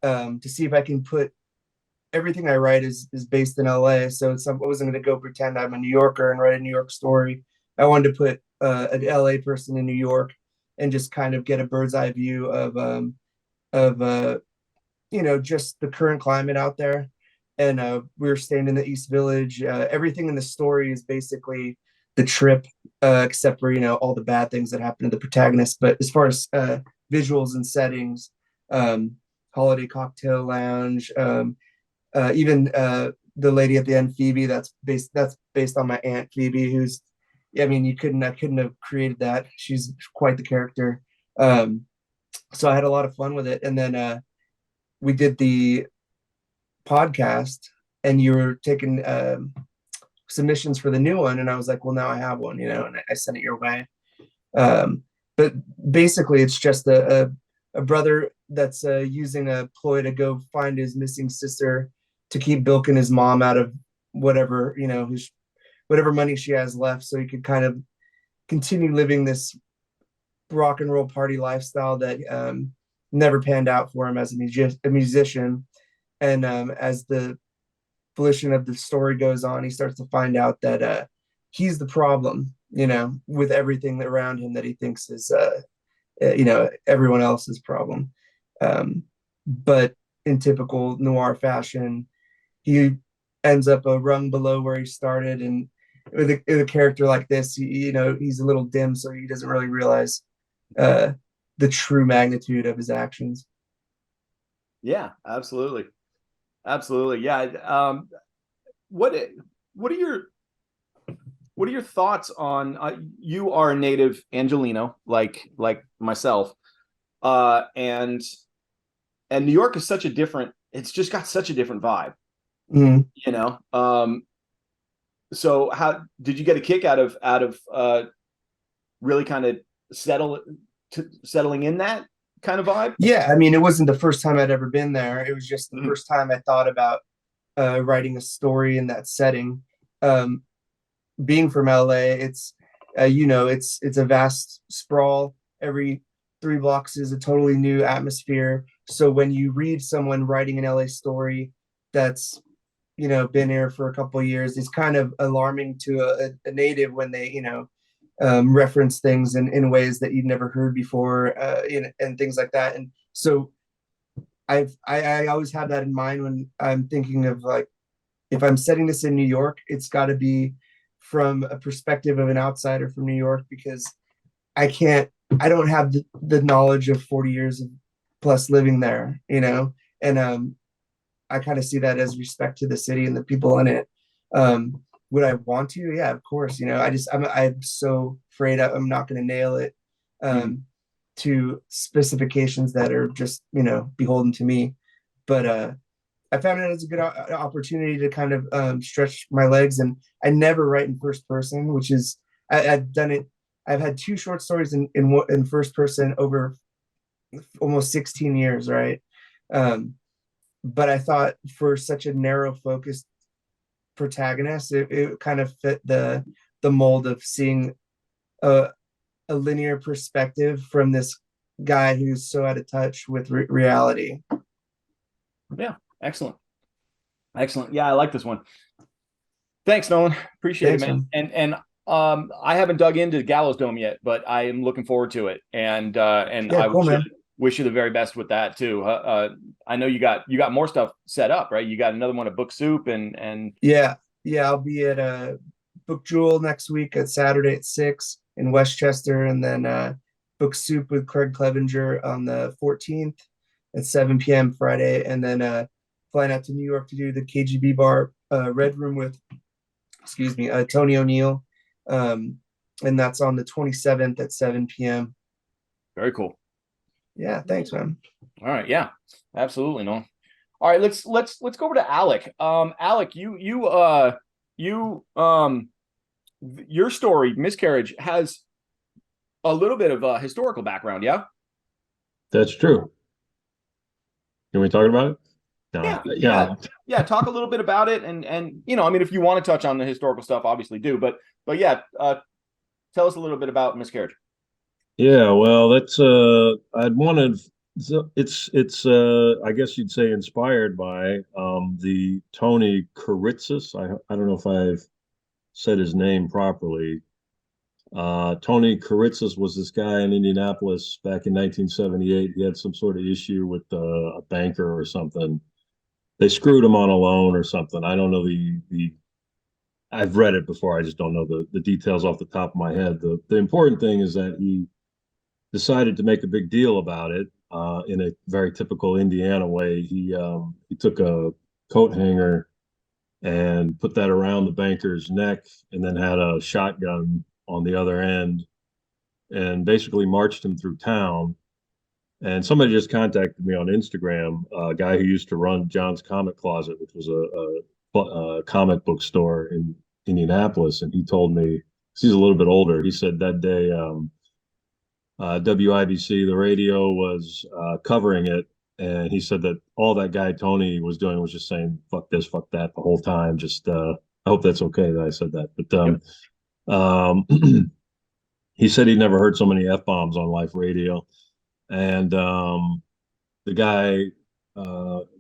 to see if I can put everything I write is based in LA. So I wasn't going to go pretend I'm a New Yorker and write a New York story. I wanted to put an LA person in New York and just kind of get a bird's eye view of you know, just the current climate out there. And we were staying in the East Village. Everything in the story is basically the trip, except for, you know, all the bad things that happen to the protagonist. But as far as visuals and settings, holiday cocktail lounge, even the lady at the end, Phoebe, that's based on my aunt Phoebe, who's, I mean, I couldn't have created that. She's quite the character. So I had a lot of fun with it. And then we did the podcast, and you were taking submissions for the new one, and I was like, well, now I have one, you know, and I sent it your way. But basically it's just a brother that's using a ploy to go find his missing sister to keep bilking his mom out of whatever, you know, whatever money she has left, so he could kind of continue living this rock and roll party lifestyle that never panned out for him as a musician. And as the volition of the story goes on, he starts to find out that he's the problem, with everything around him that he thinks is everyone else's problem. But in typical noir fashion, he ends up a rung below where he started, and with a character like this, he's a little dim, so he doesn't really realize the true magnitude of his actions. Yeah, absolutely. Yeah. What are your thoughts on you are a native Angelino like myself, and New York is it's just got such a different vibe. So how did you get a kick out of really kind of settling in that kind of vibe? Yeah, I mean, it wasn't the first time I'd ever been there. It was just the first time I thought about writing a story in that setting. Being from LA, it's it's a vast sprawl. Every 3 blocks is a totally new atmosphere. So when you read someone writing an LA story that's been here for a couple of years, it's kind of alarming to a native when they reference things in ways that you've never heard before, and things like that. And so I always have that in mind when I'm thinking of, like, if I'm setting this in New York, it's got to be from a perspective of an outsider from New York, because I don't have the knowledge of 40 years of plus living there, and I kind of see that as respect to the city and the people in it. Would I want to? Yeah, of course. I'm so afraid I'm not going to nail it to specifications that are just beholden to me. But I found it as a good opportunity to kind of stretch my legs, and I never write in first person, which is I've done it. I've had 2 short stories in first person over almost 16 years, right? But I thought for such a narrow focused protagonist, it kind of fit the mold of seeing a linear perspective from this guy who's so out of touch with reality. Yeah, excellent. Yeah, I like this one. Thanks, Nolan. Appreciate it, man. And I haven't dug into Gallows Dome yet, but I am looking forward to it. And I wish you the very best with that too. I know you got more stuff set up, right? You got another one at Book Soup and yeah, I'll be at Book Jewel next week at Saturday at 6 in Westchester, and then Book Soup with Craig Clevenger on the 14th at 7 p.m. Friday, and then flying out to New York to do the KGB Bar Red Room with Tony O'Neill, and that's on the 27th at 7 p.m. Very cool. Yeah, thanks, man. All right, yeah, absolutely, no. All right, let's go over to Alec. Alec, your story, Miscarriage, has a little bit of a historical background, yeah? That's true. Can we talk about it? No. Yeah. Talk a little bit about it, and I mean, if you want to touch on the historical stuff, obviously do. But yeah, tell us a little bit about Miscarriage. Yeah, well, that's I'd wanted. It's I guess you'd say inspired by the Tony Kuritzis. I don't know if I've said his name properly. Tony Kuritzis was this guy in Indianapolis back in 1978. He had some sort of issue with a banker or something. They screwed him on a loan or something. I don't know the I've read it before. I just don't know the details off the top of my head. The important thing is that he decided to make a big deal about it in a very typical Indiana way. He took a coat hanger and put that around the banker's neck, and then had a shotgun on the other end, and basically marched him through town. And somebody just contacted me on Instagram, a guy who used to run John's Comic Closet, which was a comic book store in Indianapolis, and he told me, he's a little bit older, he said that day WIBC, the radio, was covering it, and he said that all that guy Tony was doing was just saying fuck this, fuck that the whole time. Just I hope that's okay that I said that. But he said he'd never heard so many F-bombs on live radio. And the guy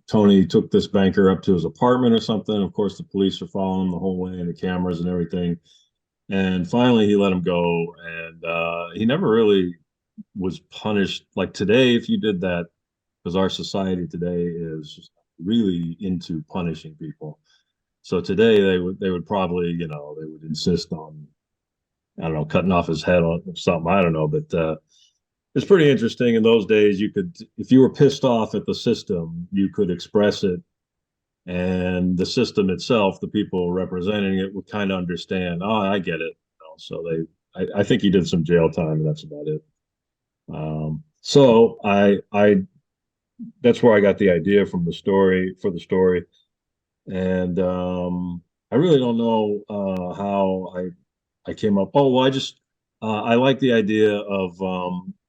Tony took this banker up to his apartment or something. Of course, the police are following him the whole way and the cameras and everything. And finally, he let him go. And he never really was punished. Like today, if you did that, because our society today is really into punishing people. So today they would probably, you know, they would insist on, I don't know, cutting off his head or something. I don't know, but it's pretty interesting. In those days, you could, if you were pissed off at the system, you could express it, and the system itself, the people representing it, would kind of understand. Oh, I get it. You know, so I think he did some jail time, and that's about it. So that's where I got the idea from the story for the story, and I really don't know how I came up. Oh, well, I like the idea of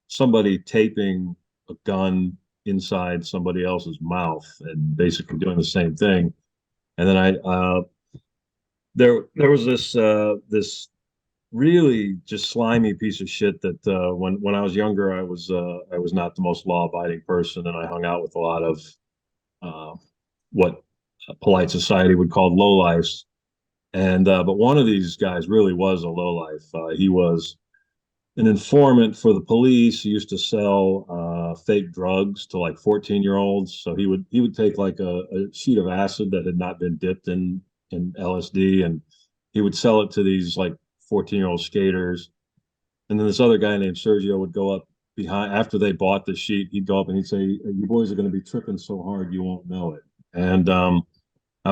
somebody taping a gun inside somebody else's mouth and basically doing the same thing. And then there was this really just slimy piece of shit that when I was younger, I was not the most law-abiding person, and I hung out with a lot of what polite society would call lowlifes. And but one of these guys really was a lowlife. He was an informant for the police. He used to sell fake drugs to like 14-year-olds. So he would take like a sheet of acid that had not been dipped in LSD, and he would sell it to these like 14-year-old skaters. And then this other guy named Sergio would go up behind after they bought the sheet. He'd go up and he'd say, "You boys are going to be tripping so hard you won't know it." And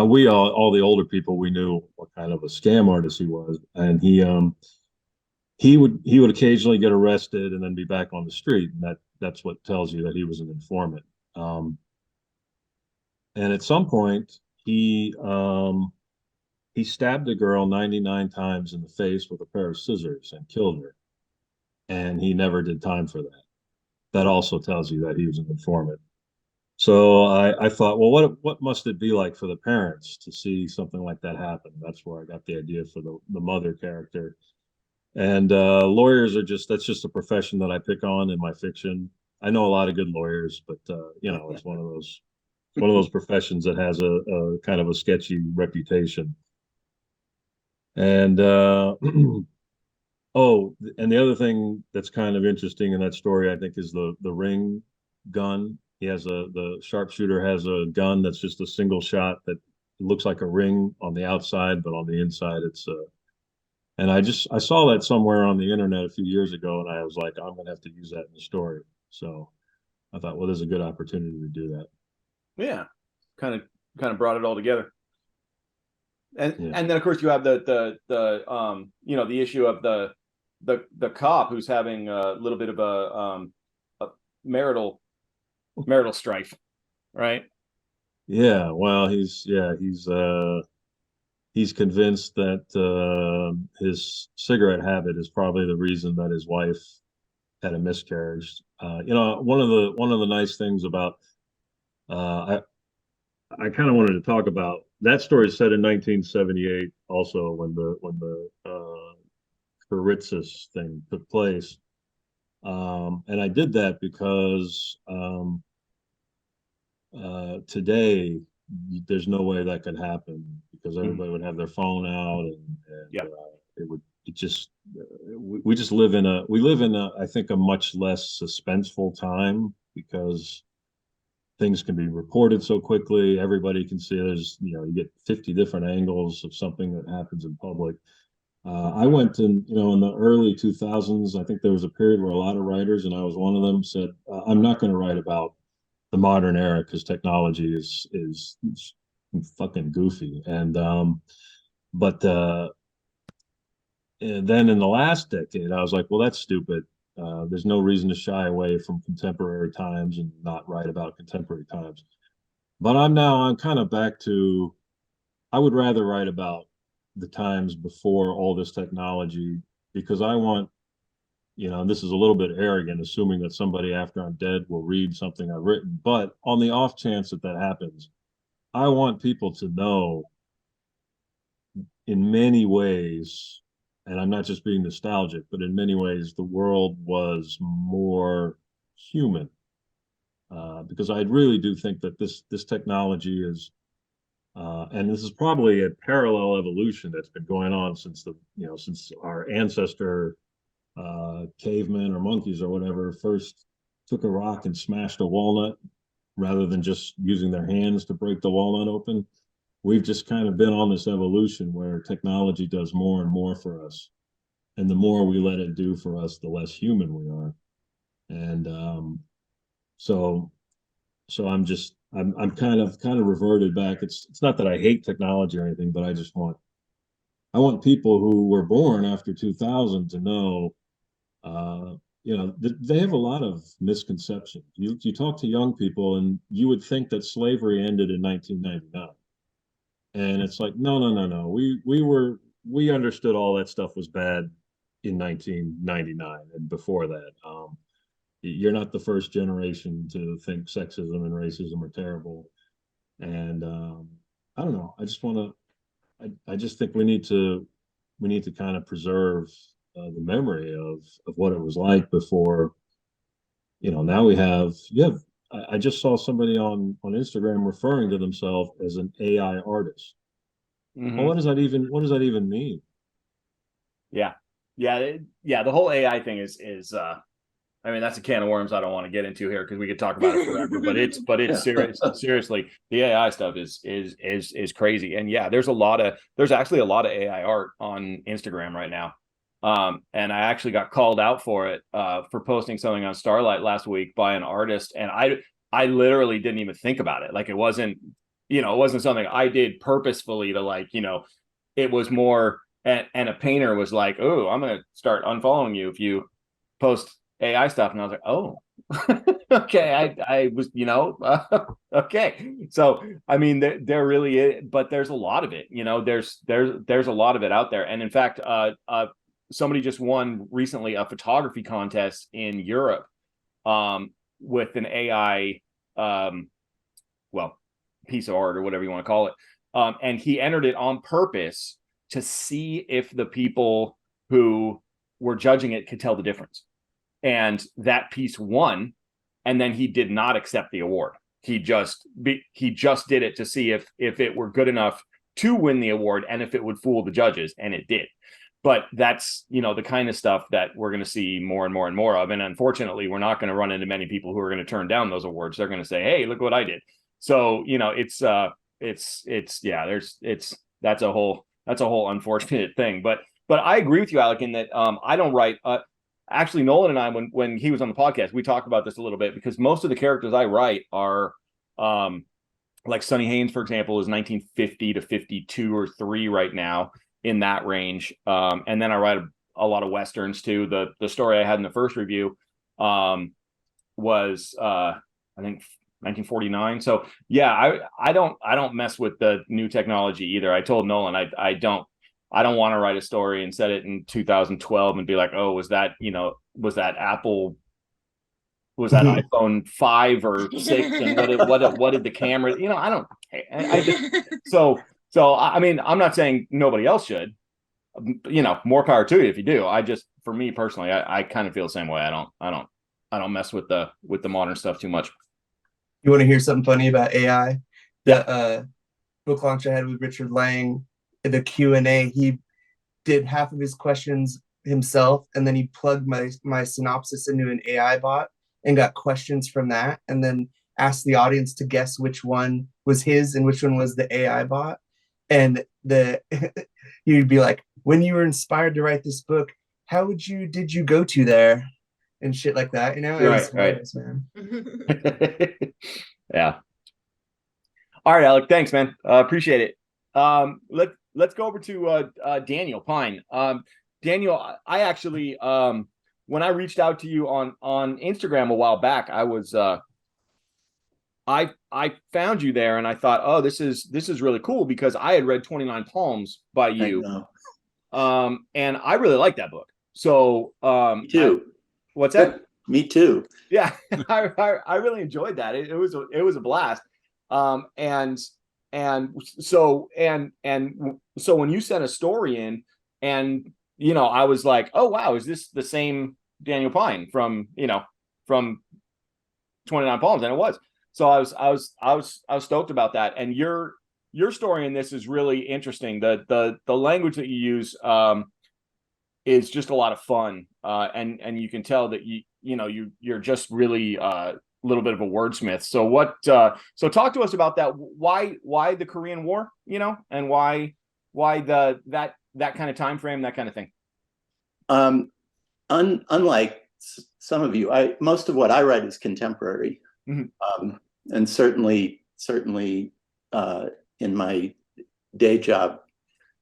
we all the older people, we knew what kind of a scam artist he was, and he would occasionally get arrested and then be back on the street, and that's what tells you that he was an informant. And at some point, he stabbed a girl 99 times in the face with a pair of scissors and killed her, and he never did time for that. That also tells you that he was an informant. So I thought, well, what must it be like for the parents to see something like that happen? That's where I got the idea for the mother character. And lawyers are that's just a profession that I pick on in my fiction. I know a lot of good lawyers, but you know, it's one of those professions that has a kind of a sketchy reputation. And oh, and the other thing that's kind of interesting in that story, I think, is the ring gun. The sharpshooter has a gun that's just a single shot that looks like a ring on the outside, but on the inside it's and I saw that somewhere on the internet a few years ago, and I was like, I'm gonna have to use that in the story. So I thought, well, there's a good opportunity to do that. Yeah, kind of brought it all together. And then of course you have the you know, the issue of the cop who's having a little bit of a marital strife, right? Yeah, well, he's convinced that his cigarette habit is probably the reason that his wife had a miscarriage. You know, one of the nice things about I kind of wanted to talk about that story set in 1978, also when the Karitzis thing took place. And I did that because today there's no way that could happen, because everybody would have their phone out, and we just live in a I think a much less suspenseful time, because things can be reported so quickly. Everybody can see there's, you know, you get 50 different angles of something that happens in public. I went in, you know, in the early 2000s, I think there was a period where a lot of writers, and I was one of them, said, I'm not going to write about the modern era because technology is fucking goofy. And and then in the last decade, I was like, well, that's stupid. There's no reason to shy away from contemporary times and not write about contemporary times. But I'm kind of back to, I would rather write about the times before all this technology, because I want, you know, this is a little bit arrogant, assuming that somebody after I'm dead will read something I've written. But on the off chance that happens, I want people to know in many ways, and I'm not just being nostalgic, but in many ways, the world was more human. because I really do think that this technology is, and this is probably a parallel evolution that's been going on since since our ancestor cavemen or monkeys or whatever first took a rock and smashed a walnut rather than just using their hands to break the walnut open. We've just kind of been on this evolution where technology does more and more for us. And the more we let it do for us, the less human we are. And so I'm kind of reverted back. It's not that I hate technology or anything, but I want people who were born after 2000 to know, they have a lot of misconceptions. You talk to young people, and you would think that slavery ended in 1999, and it's like, no. We understood all that stuff was bad in 1999 and before that. You're not the first generation to think sexism and racism are terrible, and I don't know. I just think we need to kind of preserve the memory of what it was like before. Now I just saw somebody on Instagram referring to themselves as an AI artist. Mhm. Well, what does that even mean? Yeah. The whole AI thing is I mean, that's a can of worms I don't want to get into here because we could talk about it forever. But it's serious. Seriously, the AI stuff is crazy. And yeah, there's actually a lot of AI art on Instagram right now. And I actually got called out for it for posting something on Starlite last week by an artist, and I literally didn't even think about it. Like, it wasn't something I did purposefully to it was more, and a painter was like, "Oh, I'm gonna start unfollowing you if you post AI stuff," and I was like, "Oh, okay." I was, okay. So I mean, there really is, but there's a lot of it. There's a lot of it out there, and in fact, somebody just won recently a photography contest in Europe, with an AI, piece of art or whatever you want to call it, and he entered it on purpose to see if the people who were judging it could tell the difference. And that piece won, and then he did not accept the award. He just did it to see if it were good enough to win the award and if it would fool the judges, and it did. But that's the kind of stuff that we're going to see more and more and more of. And unfortunately, we're not going to run into many people who are going to turn down those awards. They're going to say, "Hey, look what I did." So that's a whole unfortunate thing. But I agree with you, Alec, in that I don't write. Actually, Nolan and I, when he was on the podcast, we talked about this a little bit, because most of the characters I write are like Sonny Haynes, for example, is 1950 to 52 or 3 right now, in that range. And then I write a lot of Westerns too. The story I had in the first review was I think 1949. So yeah, I don't mess with the new technology either. I told Nolan I don't want to write a story and set it in 2012 and be like, "Oh, was that Apple, was that iPhone 5 or 6, and what did the camera?" I don't. So I mean, I'm not saying nobody else should. More power to you if you do. For me personally, I kind of feel the same way. I don't mess with the modern stuff too much. You want to hear something funny about AI? Yeah. The book launch I had with Richard Lang, the Q&A, he did half of his questions himself, and then he plugged my synopsis into an AI bot and got questions from that, and then asked the audience to guess which one was his and which one was the AI bot. And you'd be like, "When you were inspired to write this book, how did you go to there?" and shit like that, Right. Man. Yeah. All right, Alec, thanks, man. Appreciate it. Let's go over to Daniel Pyne. Daniel, I actually when I reached out to you on Instagram a while back, I was I found you there, and I thought, "Oh, this is really cool," because I had read 29 Palms by you. And I really like that book. So Me too. What's that? Me too. Yeah, I really enjoyed that. It was a blast. And so when you sent a story in, and I was like, "Oh wow, is this the same Daniel Pyne from 29 poems, and it was. So I was stoked about that. And your story in this is really interesting. The language that you use is just a lot of fun, and you can tell that you're just really a little bit of a wordsmith. So talk to us about that. Why the Korean War? And why that kind of time frame, that kind of thing. Unlike some of you, most of what I write is contemporary, and certainly in my day job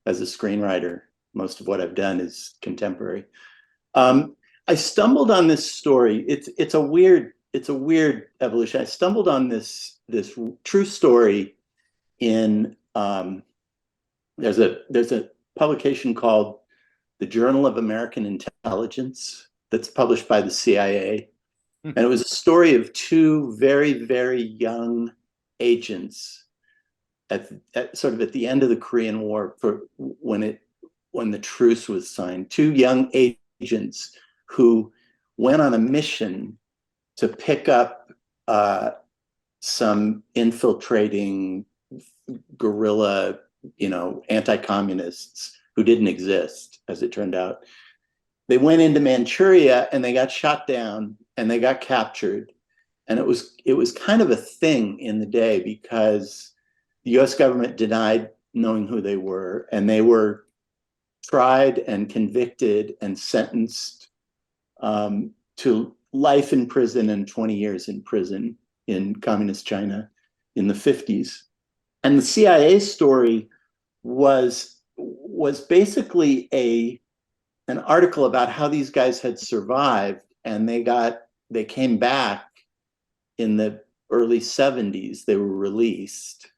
as a screenwriter, most of what I've done is contemporary. I stumbled on this story. It's a weird evolution. I stumbled on this true story in there's a publication called the Journal of American Intelligence that's published by the CIA. And it was a story of two very, very young agents at sort of at the end of the Korean War, when the truce was signed. Two young agents who went on a mission to pick up some infiltrating guerrilla, anti-communists who didn't exist, as it turned out. They went into Manchuria and they got shot down and they got captured. And it was kind of a thing in the day because the US government denied knowing who they were, and they were tried and convicted and sentenced to life in prison and 20 years in prison in communist China in the 50s. And the CIA story was basically an article about how these guys had survived, and they came back in the early 70s. They were released,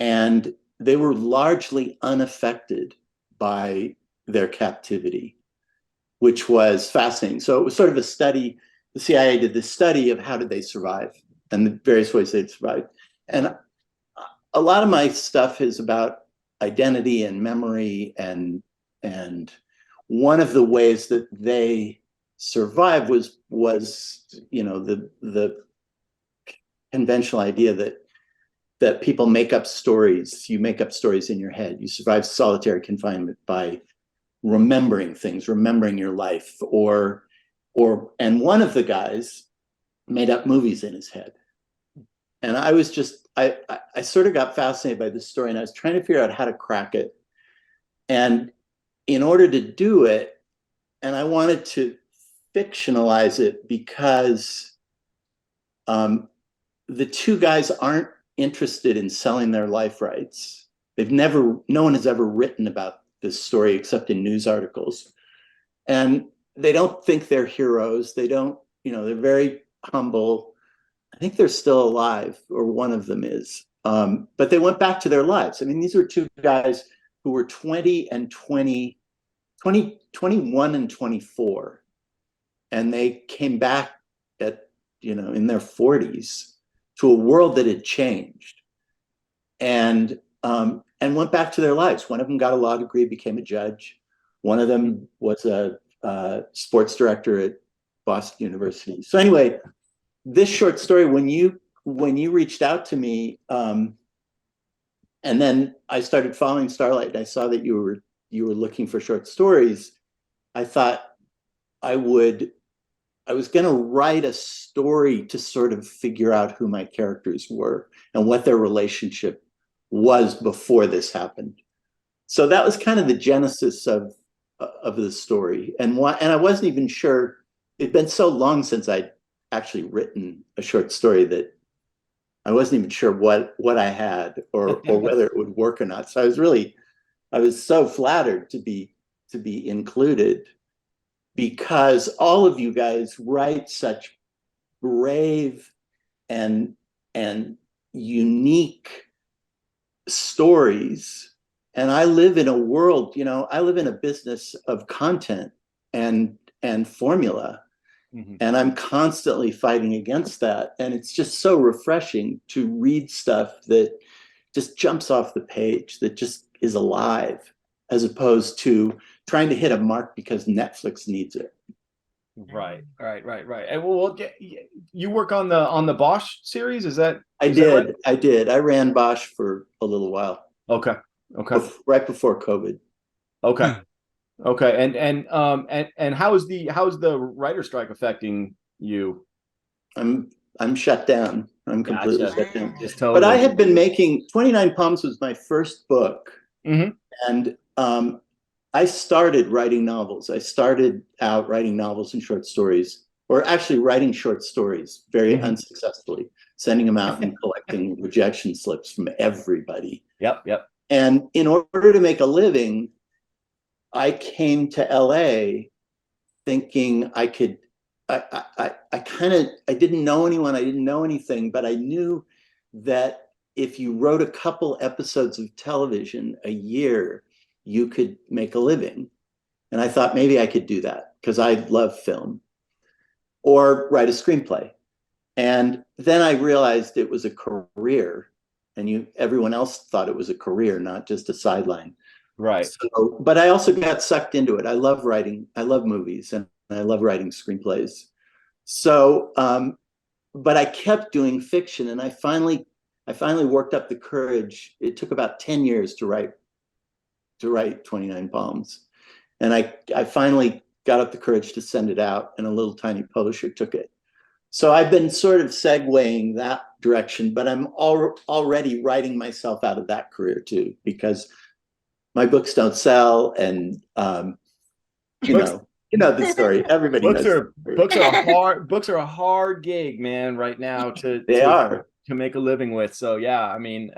and they were largely unaffected by their captivity, which was fascinating. So it was sort of a study. The CIA did this study of how did they survive and the various ways they'd survived. And a lot of my stuff is about identity and memory, and one of the ways that they survived was the conventional idea that people make up stories. You make up stories in your head. You survive solitary confinement by remembering things, remembering your life, and one of the guys made up movies in his head. And I was I sort of got fascinated by this story, and I was trying to figure out how to crack it. And in order to do it, and I wanted to fictionalize it because the two guys aren't interested in selling their life rights. No one has ever written about this story except in news articles. And they don't think they're heroes. They don't, they're very humble. I think they're still alive, or one of them is. But they went back to their lives. I mean, these were two guys who were 21 and 24. And they came back in their 40s to a world that had changed, and went back to their lives. One of them got a law degree, became a judge. One of them was a sports director at Boston University. So anyway, this short story, when you reached out to me, and then I started following Starlite, and I saw that you were looking for short stories, I thought I was going to write a story to sort of figure out who my characters were and what their relationship was before this happened. So that was kind of the genesis of the story. And I wasn't even sure. It'd been so long since I'd actually written a short story that I wasn't even sure what I had or whether it would work or not. So I was so flattered to be included, because all of you guys write such brave and unique stories. And I live in a world, I live in a business of content and formula. Mm-hmm. And I'm constantly fighting against that. And it's just so refreshing to read stuff that just jumps off the page, that just is alive, as opposed to trying to hit a mark because Netflix needs it. Right. And you work on the Bosch series, is that? I is that did. right? I did. I ran Bosch for a little while. Okay. Right before COVID. Okay. Okay. And how's the writer strike affecting you? I'm shut down. I'm completely Gotcha. shut down. Just But I totally. had been making 29 Palms was my first book. Mhm. And I started writing novels. I started out writing novels and short stories, or actually writing short stories very unsuccessfully, sending them out and collecting rejection slips from everybody. Yep. And in order to make a living, I came to LA thinking I could. I didn't know anyone. I didn't know anything, but I knew that if you wrote a couple episodes of television a year, you could make a living. And I thought maybe I could do that because I love film, or write a screenplay. And then I realized it was a career, and everyone else thought it was a career, not just a sideline. Right. So, but I also got sucked into it. I love writing. I love movies, and I love writing screenplays. So, but I kept doing fiction, and I finally worked up the courage. It took about 10 years to write 29 Palms. And I finally got up the courage to send it out, and a little tiny publisher took it. So I've been sort of segueing that direction, but I'm already writing myself out of that career too, because my books don't sell, and you know the story. Everybody knows. Books are a hard gig, man, right now to make a living with. So yeah, I mean,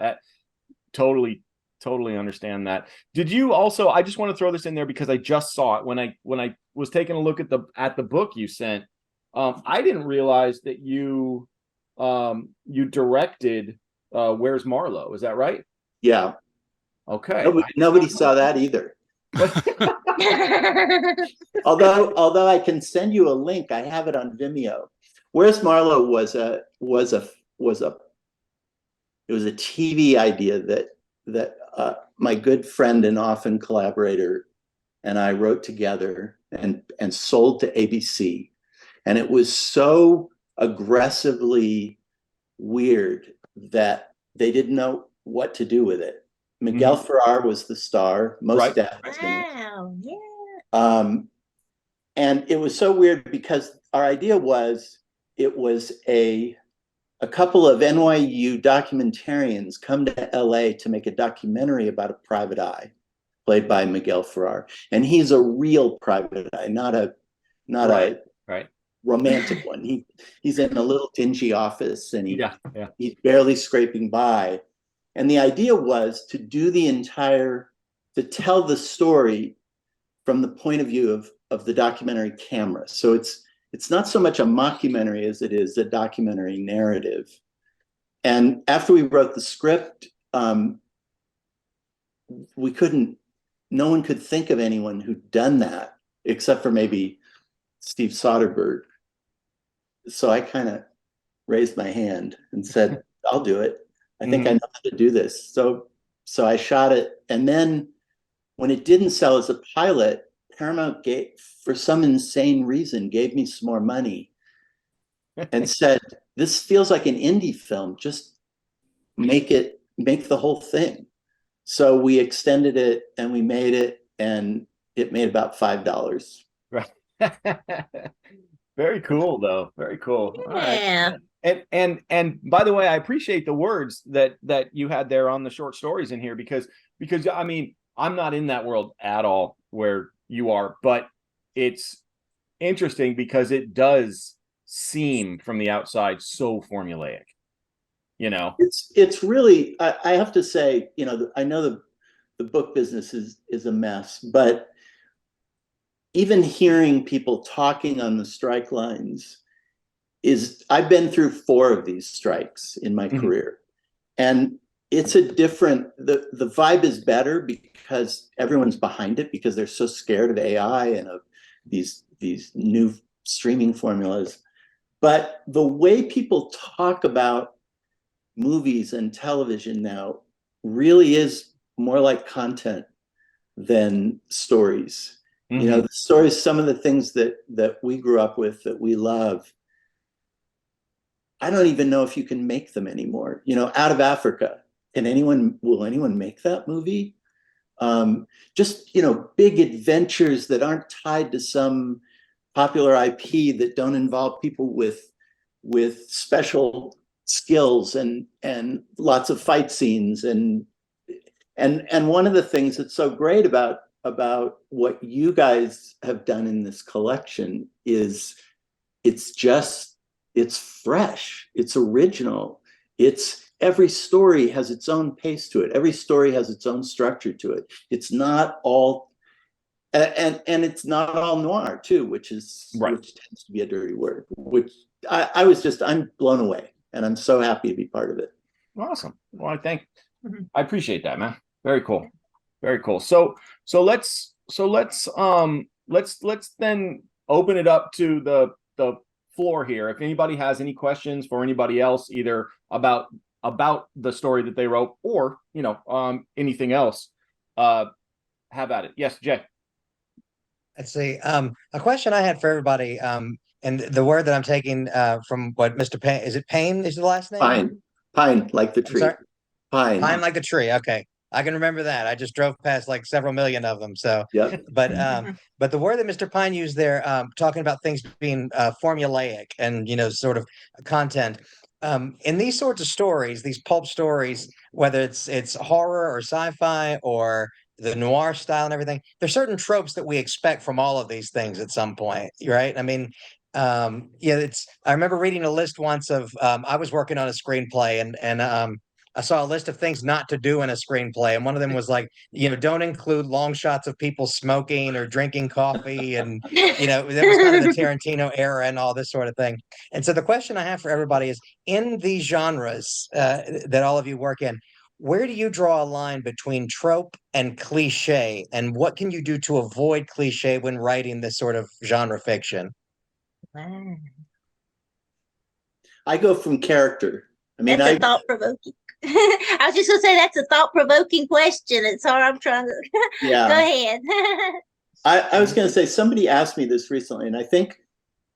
totally understand that. Did you also? I just want to throw this in there because I just saw it when I was taking a look at the book you sent. I didn't realize that you directed Where's Marlowe? Is that right? Yeah. Okay. Nobody saw that either. although I can send you a link. I have it on Vimeo. Where's Marlowe was a TV idea that my good friend and often collaborator and I wrote together and sold to ABC. And it was so aggressively weird that they didn't know what to do with it. Miguel Ferrer was the star. Most Wow, yeah. And it was so weird because our idea was it was a couple of NYU documentarians come to LA to make a documentary about a private eye, played by Miguel Ferrer. And he's a real private eye, not a romantic one. He's in a little dingy office, and he's barely scraping by. And the idea was to tell the story from the point of view of the documentary camera. So it's not so much a mockumentary as it is a documentary narrative. And after we wrote the script, no one could think of anyone who'd done that except for maybe Steve Soderbergh. So I kind of raised my hand and said, I'll do it. I think I know how to do this. So I shot it. And then when it didn't sell as a pilot, Paramount for some insane reason, gave me some more money and said, this feels like an indie film. Just make the whole thing. So we extended it and we made it, and it made about $5. Right. Very cool, though. Very cool. Yeah. All right. And by the way, I appreciate the words that you had there on the short stories in here, because I mean, I'm not in that world at all where you are, but it's interesting because it does seem from the outside so formulaic. It's really, I have to say, I know the book business is a mess, but even hearing people talking on the strike lines I've been through 4 of these strikes in my career, and it's the vibe is better because everyone's behind it, because they're so scared of AI and of these new streaming formulas. But the way people talk about movies and television now really is more like content than stories. You know, the stories, some of the things that we grew up with, that we love, I don't even know if you can make them anymore. You know, Out of Africa, will anyone make that movie? Just, you know, big adventures that aren't tied to some popular IP, that don't involve people with special skills and lots of fight scenes. And one of the things that's so great about what you guys have done in this collection is it's fresh, it's original, every story has its own pace to it, every story has its own structure to it. It's not all and it's not all noir too, which tends to be a dirty word, which I'm blown away, and I'm so happy to be part of it. Awesome. Well, I appreciate that, man. Very cool. Very cool. So let's then open it up to the floor here. If anybody has any questions for anybody else, either about the story that they wrote, or, you know, anything else, have at it. Yes, Jay. Let's see. A question I had for everybody, and the word that I'm taking from what Mr. Pyne, is it Pyne is the last name? Pyne, like the tree. Pyne like the tree. Okay. I can remember that. I just drove past like several million of them. So, yeah. But the word that Mr. Pyne used there, talking about things being formulaic and, you know, sort of content. In these sorts of stories, these pulp stories, whether it's horror or sci-fi or the noir style and everything, there's certain tropes that we expect from all of these things at some point, right? I mean, I remember reading a list once of, I was working on a screenplay, and I saw a list of things not to do in a screenplay, and one of them was like, you know, don't include long shots of people smoking or drinking coffee, and, you know, that was kind of the Tarantino era and all this sort of thing. And so the question I have for everybody is, in these genres that all of you work in, where do you draw a line between trope and cliche, and what can you do to avoid cliche when writing this sort of genre fiction? I go from character. I mean, that's a thought-provoking. I was just gonna say that's a thought-provoking question. It's all I'm trying to. Yeah. Go ahead. I was gonna say, somebody asked me this recently, and I think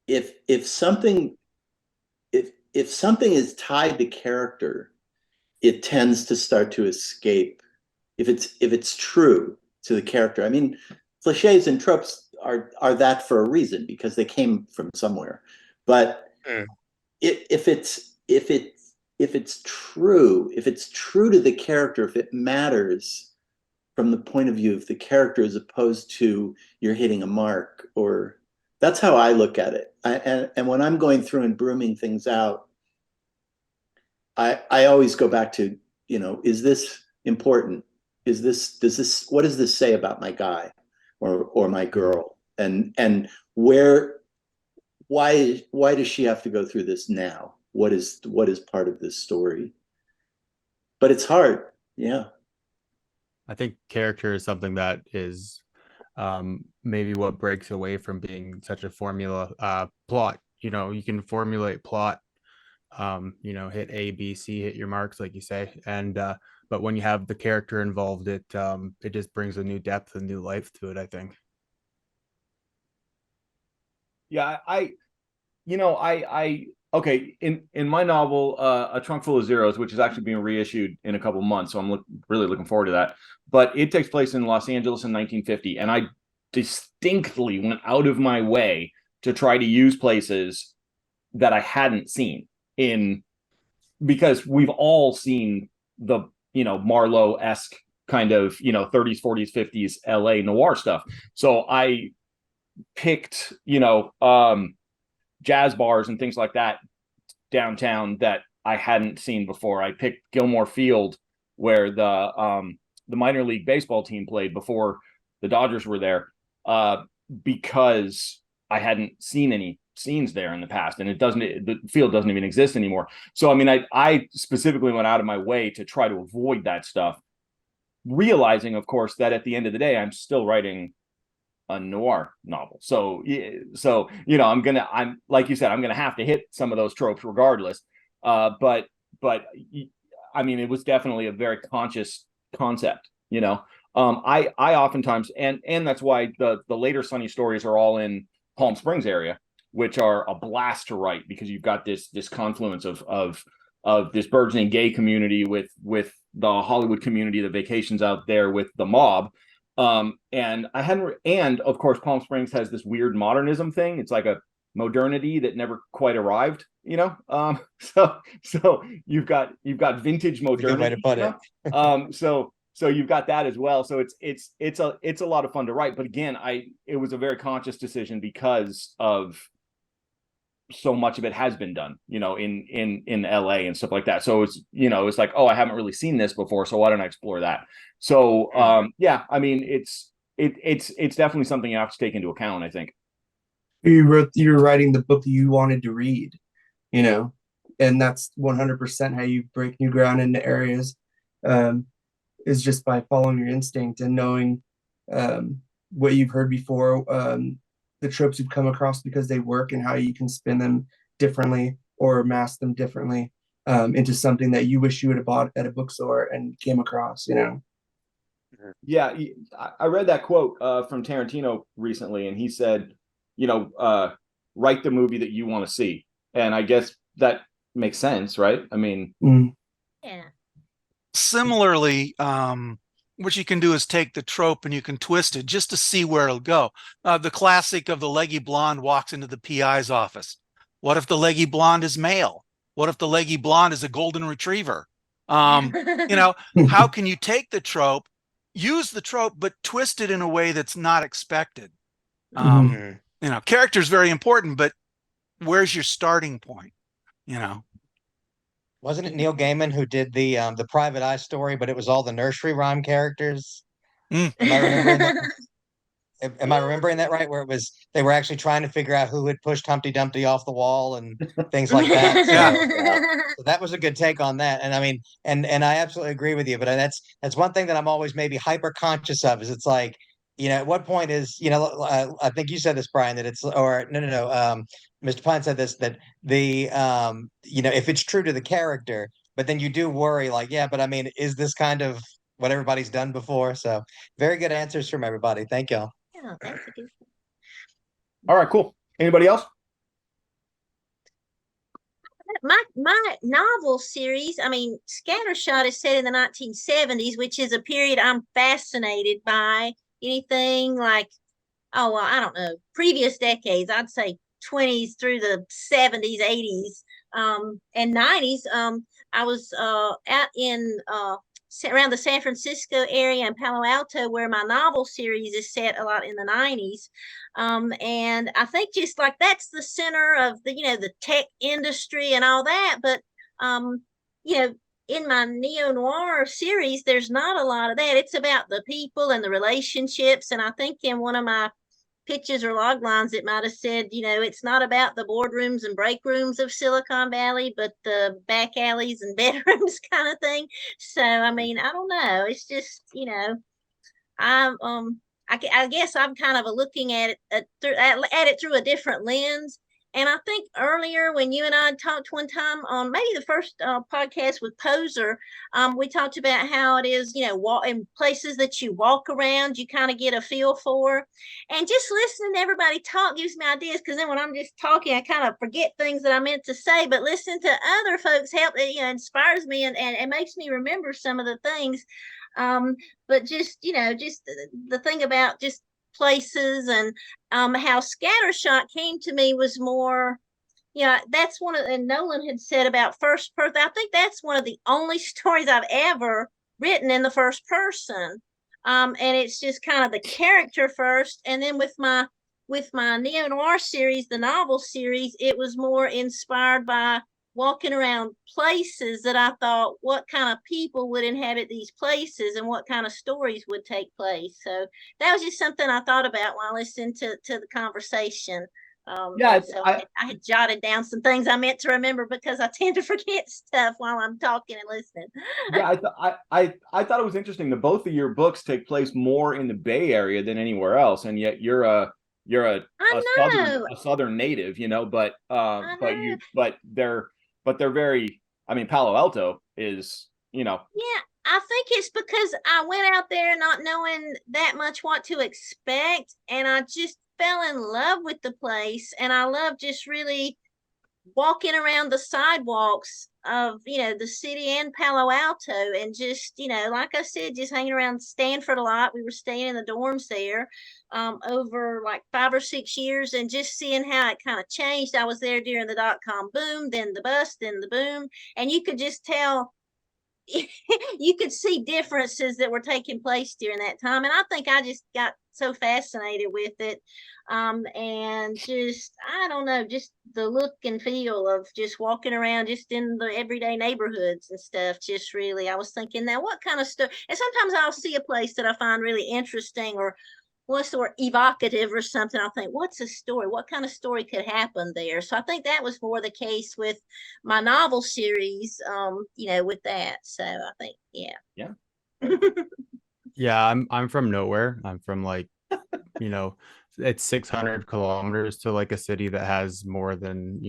if something is tied to character, it tends to start to escape. If it's true to the character. I mean, cliches and tropes are that for a reason, because they came from somewhere. But if it's true to the character, if it matters from the point of view of the character, as opposed to you're hitting a mark, or that's how I look at it. And when I'm going through and brooming things out, I always go back to, you know, is this important? What does this say about my guy or my girl? And why does she have to go through this now? What is part of this story? But it's hard. Yeah. I think character is something that is maybe what breaks away from being such a formula. Plot, you know, you can formulate plot, you know, hit A, B, C, hit your marks, like you say. And but when you have the character involved, it just brings a new depth and new life to it, I think. Yeah, okay, in my novel, A Trunk Full of Zeros, which is actually being reissued in a couple months, so I'm really looking forward to that. But it takes place in Los Angeles in 1950, and I distinctly went out of my way to try to use places that I hadn't seen because we've all seen the, you know, Marlowe-esque kind of, you know, 30s, 40s, 50s LA noir stuff. So I picked, you know, jazz bars and things like that downtown that I hadn't seen before. I picked Gilmore Field, where the minor league baseball team played before the Dodgers were there, because I hadn't seen any scenes there in the past, and the field doesn't even exist anymore. So I mean, I specifically went out of my way to try to avoid that stuff, realizing, of course, that at the end of the day, I'm still writing a noir novel. So you know, I'm like you said, I'm gonna have to hit some of those tropes regardless. But I mean, it was definitely a very conscious concept, you know. I oftentimes, and that's why the later Sunny stories are all in Palm Springs area, which are a blast to write, because you've got this confluence of this burgeoning gay community with the Hollywood community that vacations out there with the mob. And of course Palm Springs has this weird modernism thing. It's like a modernity that never quite arrived, so you've got vintage modernity. Good way to put it. So you've got that as well. So it's a lot of fun to write. But again, it was a very conscious decision because of so much of it has been done, in LA and stuff like that. So it's like, oh, I haven't really seen this before, so why don't I explore that? So yeah, I mean, it's definitely something you have to take into account, I think. You were writing the book that you wanted to read, and that's 100% how you break new ground into areas, is just by following your instinct and knowing what you've heard before, the tropes you've come across because they work, and how you can spin them differently or mask them differently into something that you wish you would have bought at a bookstore and came across, Yeah, I read that quote from Tarantino recently, and he said, write the movie that you want to see. And I guess that makes sense, right? I mean, Yeah. Similarly, what you can do is take the trope and you can twist it just to see where it'll go. The classic of the leggy blonde walks into the PI's office. What if the leggy blonde is male? What if the leggy blonde is a golden retriever? How can you take the trope, use the trope, but twist it in a way that's not expected? Character is very important, but where's your starting point? Wasn't it Neil Gaiman who did the Private Eye story, but it was all the nursery rhyme characters? Am I remembering that? Am I remembering that right? Where they were actually trying to figure out who had pushed Humpty Dumpty off the wall and things like that. So that was a good take on that. And I mean, and I absolutely agree with you. But that's one thing that I'm always maybe hyper conscious of, is it's like, at what point is, I think you said this, Brian, that it's, or no. Mr. Pyne said this, that if it's true to the character, but then you do worry, like, yeah, but I mean, is this kind of what everybody's done before? So very good answers from everybody. Thank y'all. Yeah, that's a good one. All right, cool. Anybody else? My novel series, I mean, Scattershot is set in the 1970s, which is a period I'm fascinated by. Anything like, I don't know, previous decades, I'd say 20s through the 70s, 80s, and 90s. I was out in around the San Francisco area and Palo Alto, where my novel series is set a lot in the 90s. And I think just like that's the center of the tech industry and all that. But in my neo-noir series, there's not a lot of that. It's about the people and the relationships. And I think in one of my pitches or log lines, it might have said, it's not about the boardrooms and break rooms of Silicon Valley, but the back alleys and bedrooms kind of thing. So, I mean, I don't know. It's just, I guess I'm kind of looking at it through a different lens. And I think earlier when you and I talked one time on maybe the first podcast with Poser, we talked about how it is, in places that you walk around, you kind of get a feel for. And just listening to everybody talk gives me ideas, because then when I'm just talking, I kind of forget things that I meant to say. But listening to other folks inspires me and makes me remember some of the things. But just the thing about just places and how Scattershot came to me was more, that's one of, and Nolan had said about first person. I think that's one of the only stories I've ever written in the first person. And it's just kind of the character first, and then with my neo-noir series, the novel series, it was more inspired by walking around places that I thought, what kind of people would inhabit these places and what kind of stories would take place. So that was just something I thought about while listening to the conversation. I had jotted down some things I meant to remember, because I tend to forget stuff while I'm talking and listening. Yeah, I thought it was interesting that both of your books take place more in the Bay Area than anywhere else, and yet you're a southern native, but they're very, I mean, Palo Alto is, Yeah, I think it's because I went out there not knowing that much what to expect, and I just fell in love with the place, and I love just really walking around the sidewalks of, the city and Palo Alto, and just, like I said, just hanging around Stanford a lot. We were staying in the dorms there over like 5 or 6 years, and just seeing how it kind of changed. I was there during the dot-com boom, then the bust, then the boom, and you could just tell you could see differences that were taking place during that time. And I think I just got so fascinated with it. And just, I don't know, just the look and feel of just walking around just in the everyday neighborhoods and stuff. Just really, I was thinking, now what kind of stuff? And sometimes I'll see a place that I find really interesting, or what's the word, evocative or something. I'll think, what's a story? What kind of story could happen there? So I think that was more the case with my novel series, with that. So I think, yeah. Yeah. Yeah, I'm from nowhere. I'm from like, it's 600 kilometers to like a city that has more than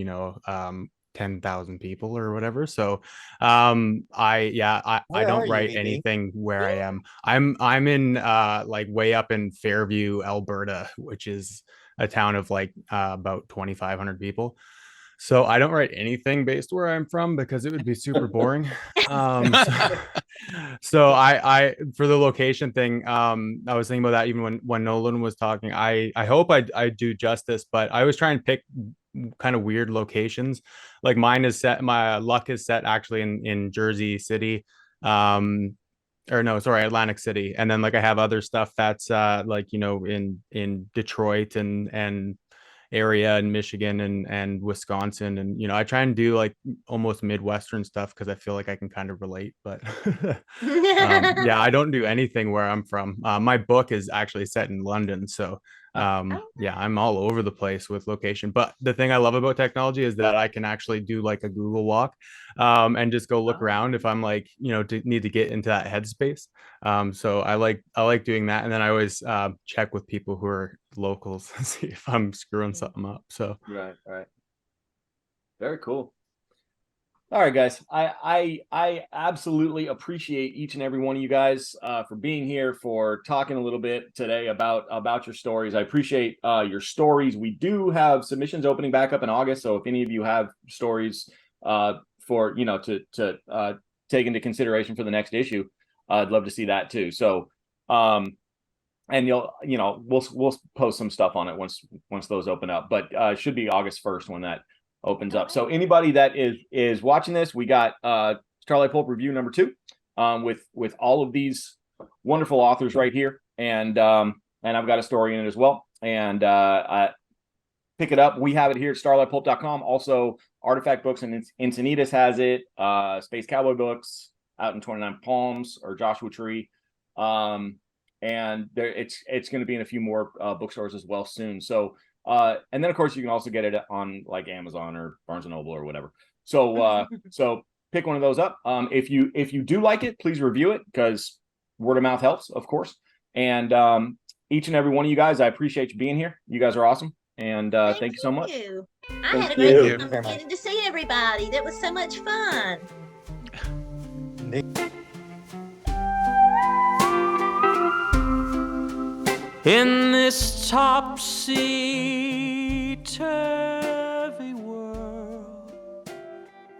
10,000 people or whatever. So I Where are don't you, write EB? anything where I am. I'm in like way up in Fairview, Alberta, which is a town of like about 2,500 people. So I don't write anything based where I'm from because it would be super boring. So I for the location thing, I was thinking about that even when Nolan was talking. I hope I do justice, but I was trying to pick kind of weird locations. Like mine is set, my luck is set actually in Jersey City. Or no, sorry, Atlantic City. And then like I have other stuff that's like, in Detroit and area in Michigan and Wisconsin. And I try and do like almost Midwestern stuff because I feel like I can kind of relate. But yeah, I don't do anything where I'm from. My book is actually set in London, so yeah, I'm all over the place with location. But the thing I love about technology is that I can actually do like a Google walk and just go look around if I'm like need to get into that headspace. So I like doing that, and then I always check with people who are locals and see if I'm screwing something up. So Right. Very cool. All right, guys. I absolutely appreciate each and every one of you guys for being here, for talking a little bit today about your stories. I appreciate your stories. We do have submissions opening back up in August, so if any of you have stories for to take into consideration for the next issue, I'd love to see that too. So and we'll post some stuff on it once those open up, but it should be August 1st when that opens up. So anybody that is watching this, we got Starlite Pulp review number 2 with all of these wonderful authors right here, and I've got a story in it as well, and pick it up. We have it here at starlightpulp.com. Also, Artifact Books and Encinitas has it. Space Cowboy Books out in 29 Palms or Joshua Tree, and there it's going to be in a few more bookstores as well soon. So and then of course you can also get it on like Amazon or Barnes and Noble or whatever. So so pick one of those up. If you do like it, please review it, because word of mouth helps, of course. And each and every one of you guys, I appreciate you being here. You guys are awesome, and thank you so much. I had a great time getting to see everybody. That was so much fun. In this topsy-turvy